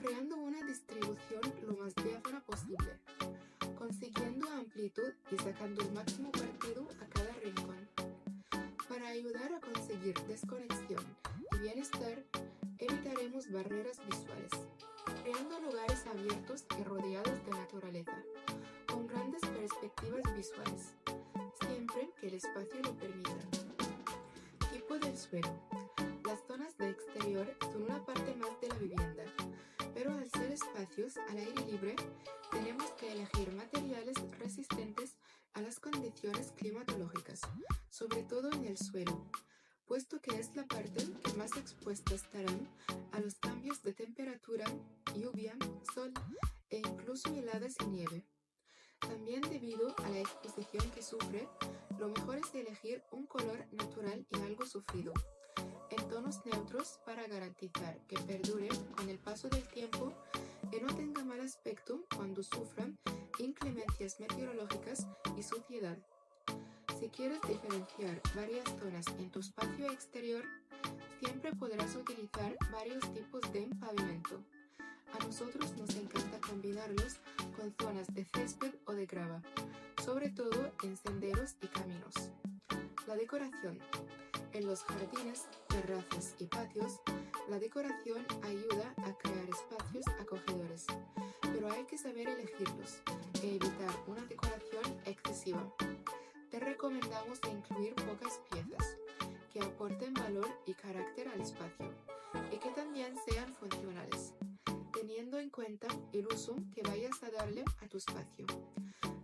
creando una distribución lo más diáfana posible, consiguiendo amplitud y sacando el máximo partido a cada rincón. Para ayudar a conseguir desconexión y bienestar, evitaremos barreras visuales, creando lugares abiertos y rodeados de naturaleza, con grandes perspectivas visuales, siempre que el espacio lo permita. Tipo del suelo. Las zonas de exterior son una parte más de la vivienda, pero al ser espacios al aire libre, tenemos que elegir materiales resistentes a las condiciones climatológicas, sobre todo en el suelo, puesto que es la parte que más expuesta estarán a los cambios de temperatura, lluvia, sol e incluso heladas y nieve. También debido a la exposición que sufre, lo mejor es elegir un color natural y algo sufrido, en tonos neutros para garantizar que perdure con el paso del tiempo y no tenga mal aspecto cuando sufran inclemencias meteorológicas y suciedad. Si quieres diferenciar varias zonas en tu espacio exterior, siempre podrás utilizar varios tipos de pavimento. A nosotros nos encanta combinarlos con zonas de césped o de grava, sobre todo en senderos y caminos. La decoración. En los jardines, terrazas y patios, la decoración ayuda a crear espacios acogedores, pero hay que saber elegirlos e evitar una decoración excesiva. Te recomendamos incluir pocas piezas que aporten valor y carácter al espacio y que también sean funcionales, teniendo en cuenta el uso que vayas a darle a tu espacio.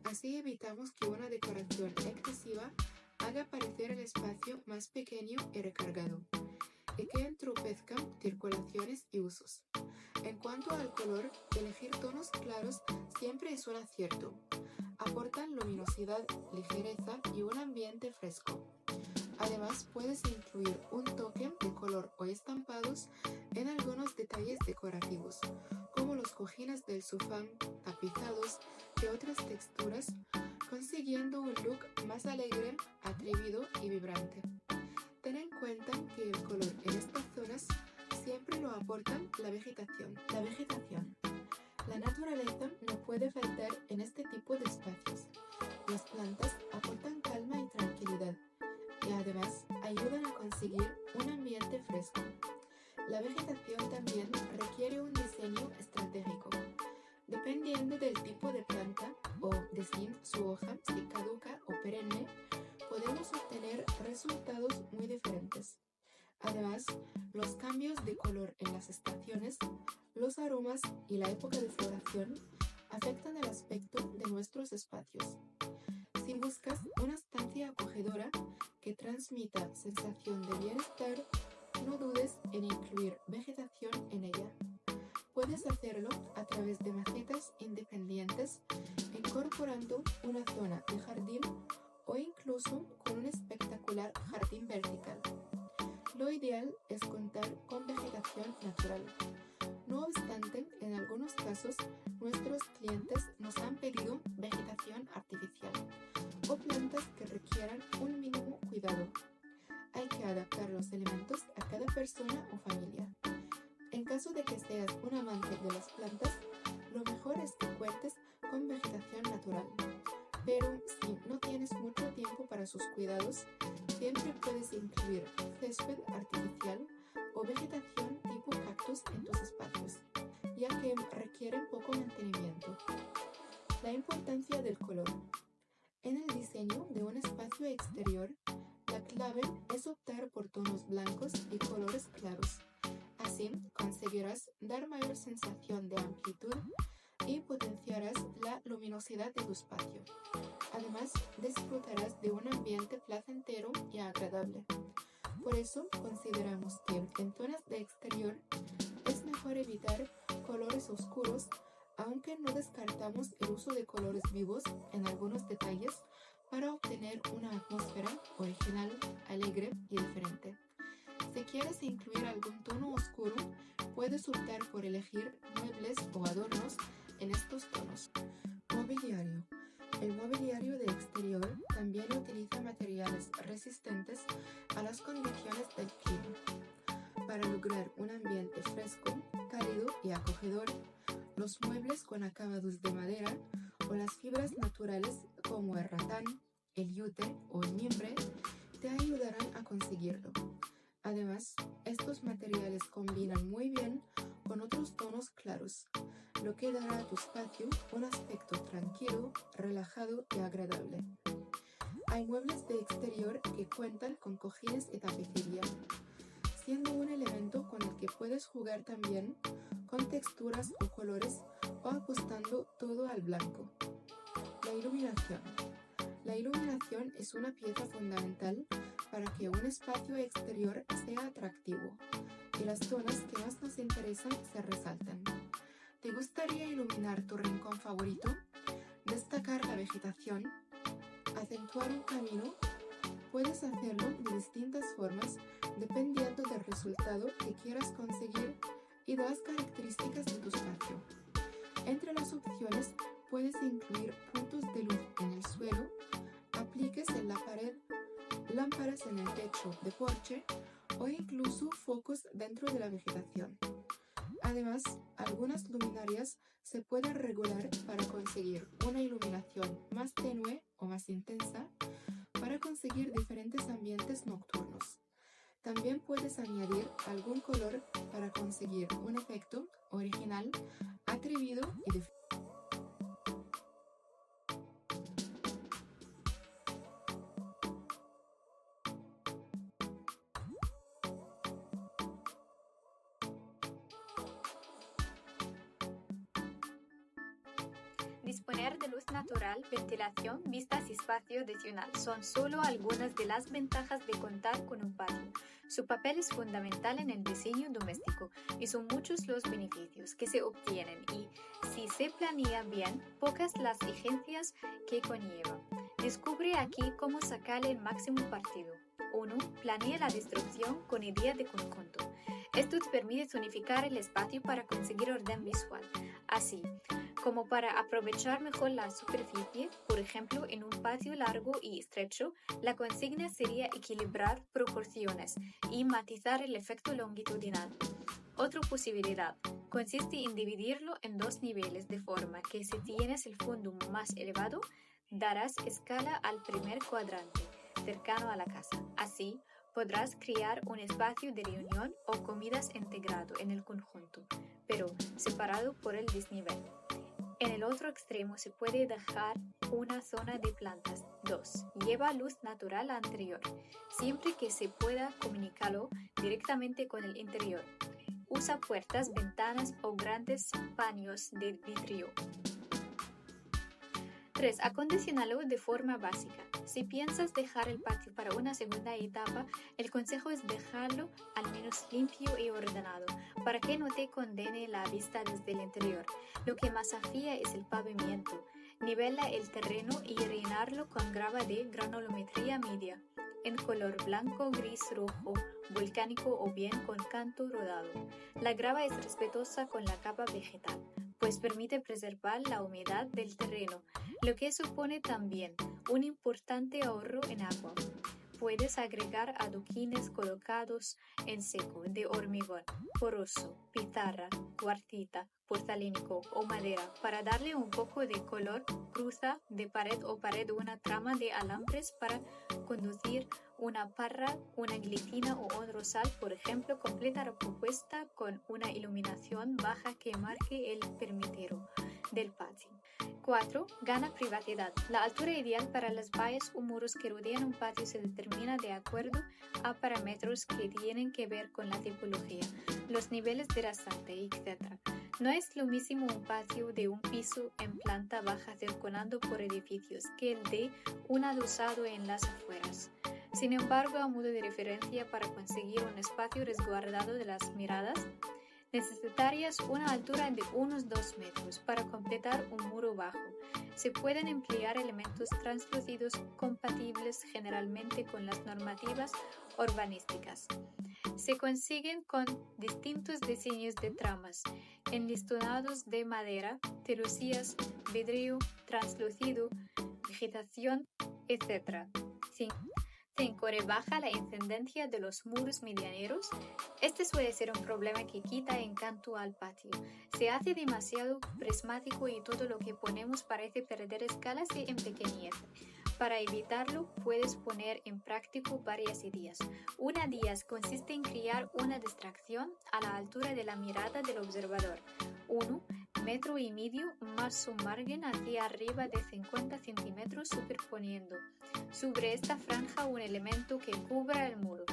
Así evitamos que una decoración excesiva haga parecer el espacio más pequeño y recargado, y que entropezcan circulaciones y usos. En cuanto al color, elegir tonos claros siempre es un acierto. Aportan luminosidad, ligereza y un ambiente fresco. Además, puedes incluir un toque de color o estampados en algunos detalles decorativos, como los cojines del sofá, tapizados y otras texturas, consiguiendo un look más alegre, atrevido y vibrante. Ten en cuenta que el color en estas zonas siempre lo aportan la vegetación. La naturaleza no puede faltar en este tipo de espacios. Las plantas aportan calma y tranquilidad y además ayudan a conseguir un ambiente fresco. La vegetación también requiere un diseño estratégico. Dependiendo del tipo de planta o de si su hoja se caduca o perenne, podemos obtener resultados muy diferentes. Además, los cambios de color en las estaciones, los aromas y la época de floración afectan el aspecto de nuestros espacios. Si buscas una estancia acogedora que transmita sensación de bienestar, no dudes en incluir vegetación en ella. Puedes hacerlo a través de macetas independientes, incorporando una zona de jardín o incluso con un espectacular jardín vertical. Lo ideal es contar con vegetación natural. No obstante, en algunos casos, nuestros clientes nos han pedido vegetación artificial o plantas que requieran un mínimo cuidado. Hay que adaptar los elementos a cada persona o familia. En caso de que seas un amante de las plantas, lo mejor es que cuentes con vegetación natural. Pero si no tienes mucho tiempo para sus cuidados, siempre puedes incluir césped artificial o vegetación tipo cactus en tus espacios, ya que requieren poco mantenimiento. La importancia del color. En el diseño de un espacio exterior, la clave es optar por tonos blancos y colores claros. Así conseguirás dar mayor sensación de amplitud y potenciarás la luminosidad de tu espacio. Además, disfrutarás de un ambiente placentero y agradable. Por eso, consideramos que en zonas de exterior es mejor evitar colores oscuros, aunque no descartamos el uso de colores vivos en algunos detalles para obtener una atmósfera original, alegre y diferente. Si quieres incluir algún tono oscuro, puedes optar por elegir muebles o adornos en estos tonos. Mobiliario. El mobiliario de exterior también utiliza materiales resistentes a las condiciones del clima. Para lograr un ambiente fresco, cálido y acogedor, los muebles con acabados de madera o las fibras naturales como el ratán, el yute o el mimbre te ayudarán a conseguirlo. Además, estos materiales combinan muy bien con otros tonos claros, lo que dará a tu espacio un aspecto tranquilo, relajado y agradable. Hay muebles de exterior que cuentan con cojines y tapicería, siendo un elemento con el que puedes jugar también con texturas o colores o apostando todo al blanco. La iluminación. La iluminación es una pieza fundamental para que un espacio exterior sea atractivo y las zonas que más nos interesan se resaltan. ¿Te gustaría iluminar tu rincón favorito? ¿Destacar la vegetación? ¿Acentuar un camino? Puedes hacerlo de distintas formas dependiendo del resultado que quieras conseguir y de las características de tu espacio. Entre las opciones puedes incluir puntos de luz en el suelo, apliques en la pared, lámparas en el techo de porche o incluso focos dentro de la vegetación. Además, algunas luminarias se pueden regular para conseguir una iluminación más tenue o más intensa para conseguir diferentes ambientes nocturnos. También puedes añadir algún color para conseguir un efecto original, atrevido y diferente. Disponer de luz natural, ventilación, vistas y espacio adicional son solo algunas de las ventajas de contar con un patio. Su papel es fundamental en el diseño doméstico y son muchos los beneficios que se obtienen y, si se planea bien, pocas las exigencias que conlleva. Descubre aquí cómo sacarle el máximo partido. 1. Planea la distribución con idea de conjunto. Esto te permite zonificar el espacio para conseguir orden visual. Así, como para aprovechar mejor la superficie, por ejemplo, en un patio largo y estrecho, la consigna sería equilibrar proporciones y matizar el efecto longitudinal. Otra posibilidad consiste en dividirlo en dos niveles de forma que si tienes el fondo más elevado, darás escala al primer cuadrante, cercano a la casa. Así, podrás crear un espacio de reunión o comidas integrado en el conjunto, pero separado por el desnivel. En el otro extremo se puede dejar una zona de plantas. 2. Lleva luz natural anterior, siempre que se pueda comunicarlo directamente con el interior. Usa puertas, ventanas o grandes paños de vidrio. 3. Acondiciónalo de forma básica. Si piensas dejar el patio para una segunda etapa, el consejo es dejarlo al menos limpio y ordenado, para que no te condene la vista desde el interior. Lo que más afía es el pavimento. Nivela el terreno y rellenarlo con grava de granulometría media, en color blanco, gris, rojo, volcánico o bien con canto rodado. La grava es respetuosa con la capa vegetal, pues permite preservar la humedad del terreno, lo que supone también un importante ahorro en agua. Puedes agregar adoquines colocados en seco de hormigón, poroso, pizarra, cuarcita, porcelánico o madera para darle un poco de color. Cruza de pared o pared una trama de alambres para conducir una parra, una glitina o un rosal, por ejemplo. Completa la propuesta con una iluminación baja que marque el perimetro del patio. 4. Gana privacidad. La altura ideal para las vallas o muros que rodean un patio se determina de acuerdo a parámetros que tienen que ver con la tipología, los niveles de rasante, etc. No es lo mismo un patio de un piso en planta baja circulando por edificios que el de un adosado en las afueras. Sin embargo, a modo de referencia, para conseguir un espacio resguardado de las miradas, necesitarías una altura de unos 2 metros para completar un muro bajo. Se pueden emplear elementos translúcidos compatibles generalmente con las normativas urbanísticas. Se consiguen con distintos diseños de tramas, enlistonados de madera, celosías, vidrio translúcido, vegetación, etc. 5. Rebaja la incidencia de los muros medianeros. Este suele ser un problema que quita encanto al patio. Se hace demasiado prismático y todo lo que ponemos parece perder escala y empequeñece. Para evitarlo, puedes poner en práctica varias ideas. Una de ellas consiste en crear una distracción a la altura de la mirada del observador. 1,5 metros más su margen hacia arriba de 50 centímetros, superponiendo sobre esta franja un elemento que cubra el muro.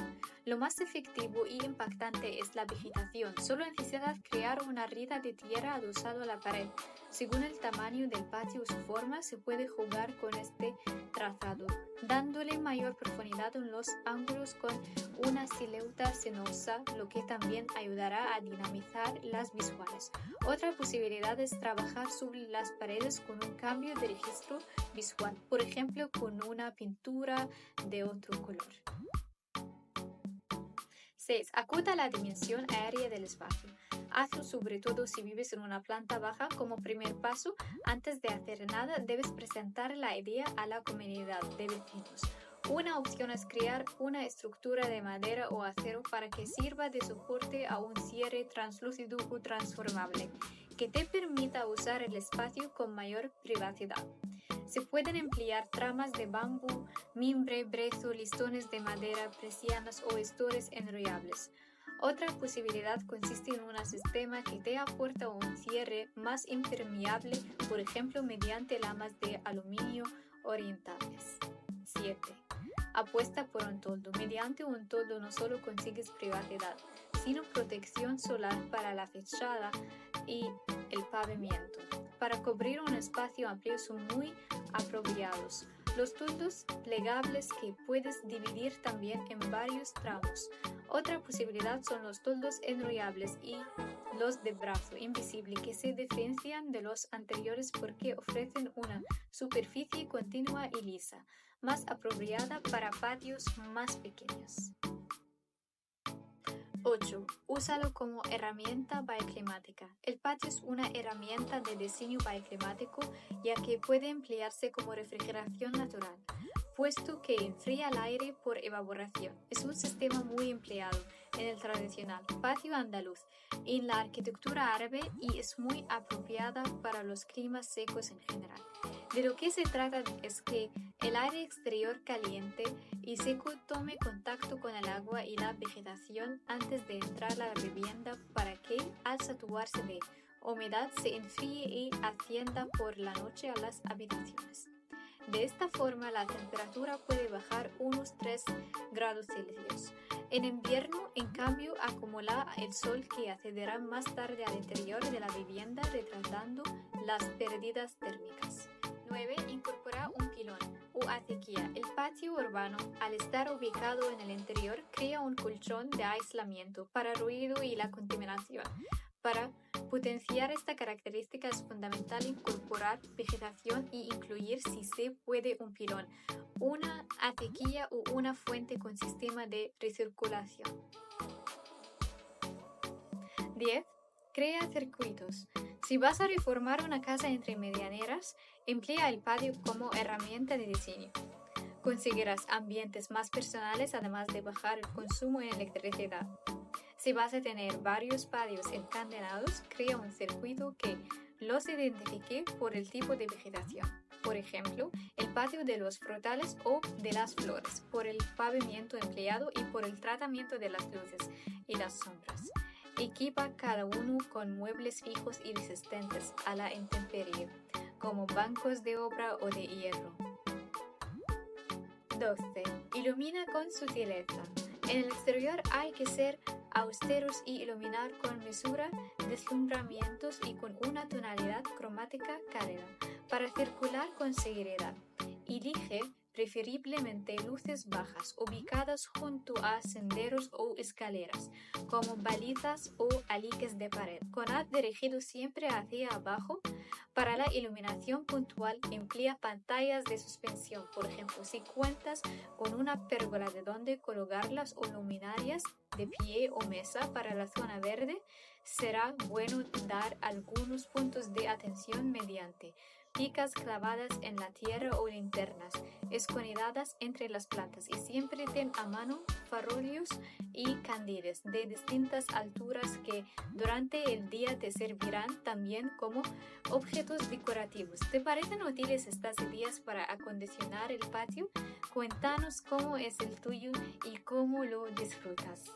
Lo más efectivo y impactante es la vegetación. Solo necesitas crear una rida de tierra adosado a la pared. Según el tamaño del patio o su forma, se puede jugar con este trazado, dándole mayor profundidad en los ángulos con una silueta sinuosa, lo que también ayudará a dinamizar las visuales. Otra posibilidad es trabajar sobre las paredes con un cambio de registro visual, por ejemplo, con una pintura de otro color. 6. Acorta la dimensión aérea del espacio. Hazlo sobre todo si vives en una planta baja. Como primer paso, antes de hacer nada, debes presentar la idea a la comunidad de vecinos. Una opción es crear una estructura de madera o acero para que sirva de soporte a un cierre translúcido o transformable, que te permita usar el espacio con mayor privacidad. Se pueden emplear tramas de bambú, mimbre, brezo, listones de madera, persianas o estores enrollables. Otra posibilidad consiste en un sistema que te aporta un cierre más impermeable, por ejemplo mediante lamas de aluminio orientables. 7. Apuesta por un toldo. Mediante un toldo no solo consigues privacidad, sino protección solar para la fachada y el pavimento. Para cubrir un espacio amplio son muy apropiados los toldos plegables que puedes dividir también en varios tramos. Otra posibilidad son los toldos enrollables y los de brazo invisible, que se diferencian de los anteriores porque ofrecen una superficie continua y lisa, más apropiada para patios más pequeños. 8. Úsalo como herramienta bioclimática. El patio es una herramienta de diseño bioclimático, ya que puede emplearse como refrigeración natural, puesto que enfría el aire por evaporación. Es un sistema muy empleado en el tradicional patio andaluz, en la arquitectura árabe y es muy apropiada para los climas secos en general. De lo que se trata es que el aire exterior caliente y seco tome contacto con el agua y la vegetación antes de entrar a la vivienda para que, al saturarse de humedad, se enfríe y ascienda por la noche a las habitaciones. De esta forma, la temperatura puede bajar unos 3 grados Celsius. En invierno, en cambio, acumula el sol que accederá más tarde al interior de la vivienda, retardando las pérdidas térmicas. 9. Incorpora un pilón o acequia. El patio urbano, al estar ubicado en el interior, crea un colchón de aislamiento para ruido y la contaminación. Para Potenciar esta característica es fundamental incorporar vegetación y incluir, si se puede, un pilón, una acequia o una fuente con sistema de recirculación. 10. Crea circuitos. Si vas a reformar una casa entre medianeras, emplea el patio como herramienta de diseño. Conseguirás ambientes más personales además de bajar el consumo en electricidad. Si vas a tener varios patios encadenados, crea un circuito que los identifique por el tipo de vegetación. Por ejemplo, el patio de los frutales o de las flores, por el pavimento empleado y por el tratamiento de las luces y las sombras. Equipa cada uno con muebles fijos y resistentes a la intemperie, como bancos de obra o de hierro. 12. Ilumina con sutileza. En el exterior hay que ser austeros y iluminar con mesura, deslumbramientos y con una tonalidad cromática cálida, para circular con seguridad. Elige preferiblemente luces bajas, ubicadas junto a senderos o escaleras, como balizas o aliques de pared, con haz dirigido siempre hacia abajo. Para la iluminación puntual, emplea pantallas de suspensión. Por ejemplo, si cuentas con una pérgola de donde colocarlas o luminarias de pie o mesa para la zona verde, será bueno dar algunos puntos de atención mediante picas clavadas en la tierra o linternas esconidadas entre las plantas, y siempre ten a mano farolillos y candiles de distintas alturas que durante el día te servirán también como objetos decorativos. ¿Te parecen útiles estas ideas para acondicionar el patio? Cuéntanos cómo es el tuyo y cómo lo disfrutas.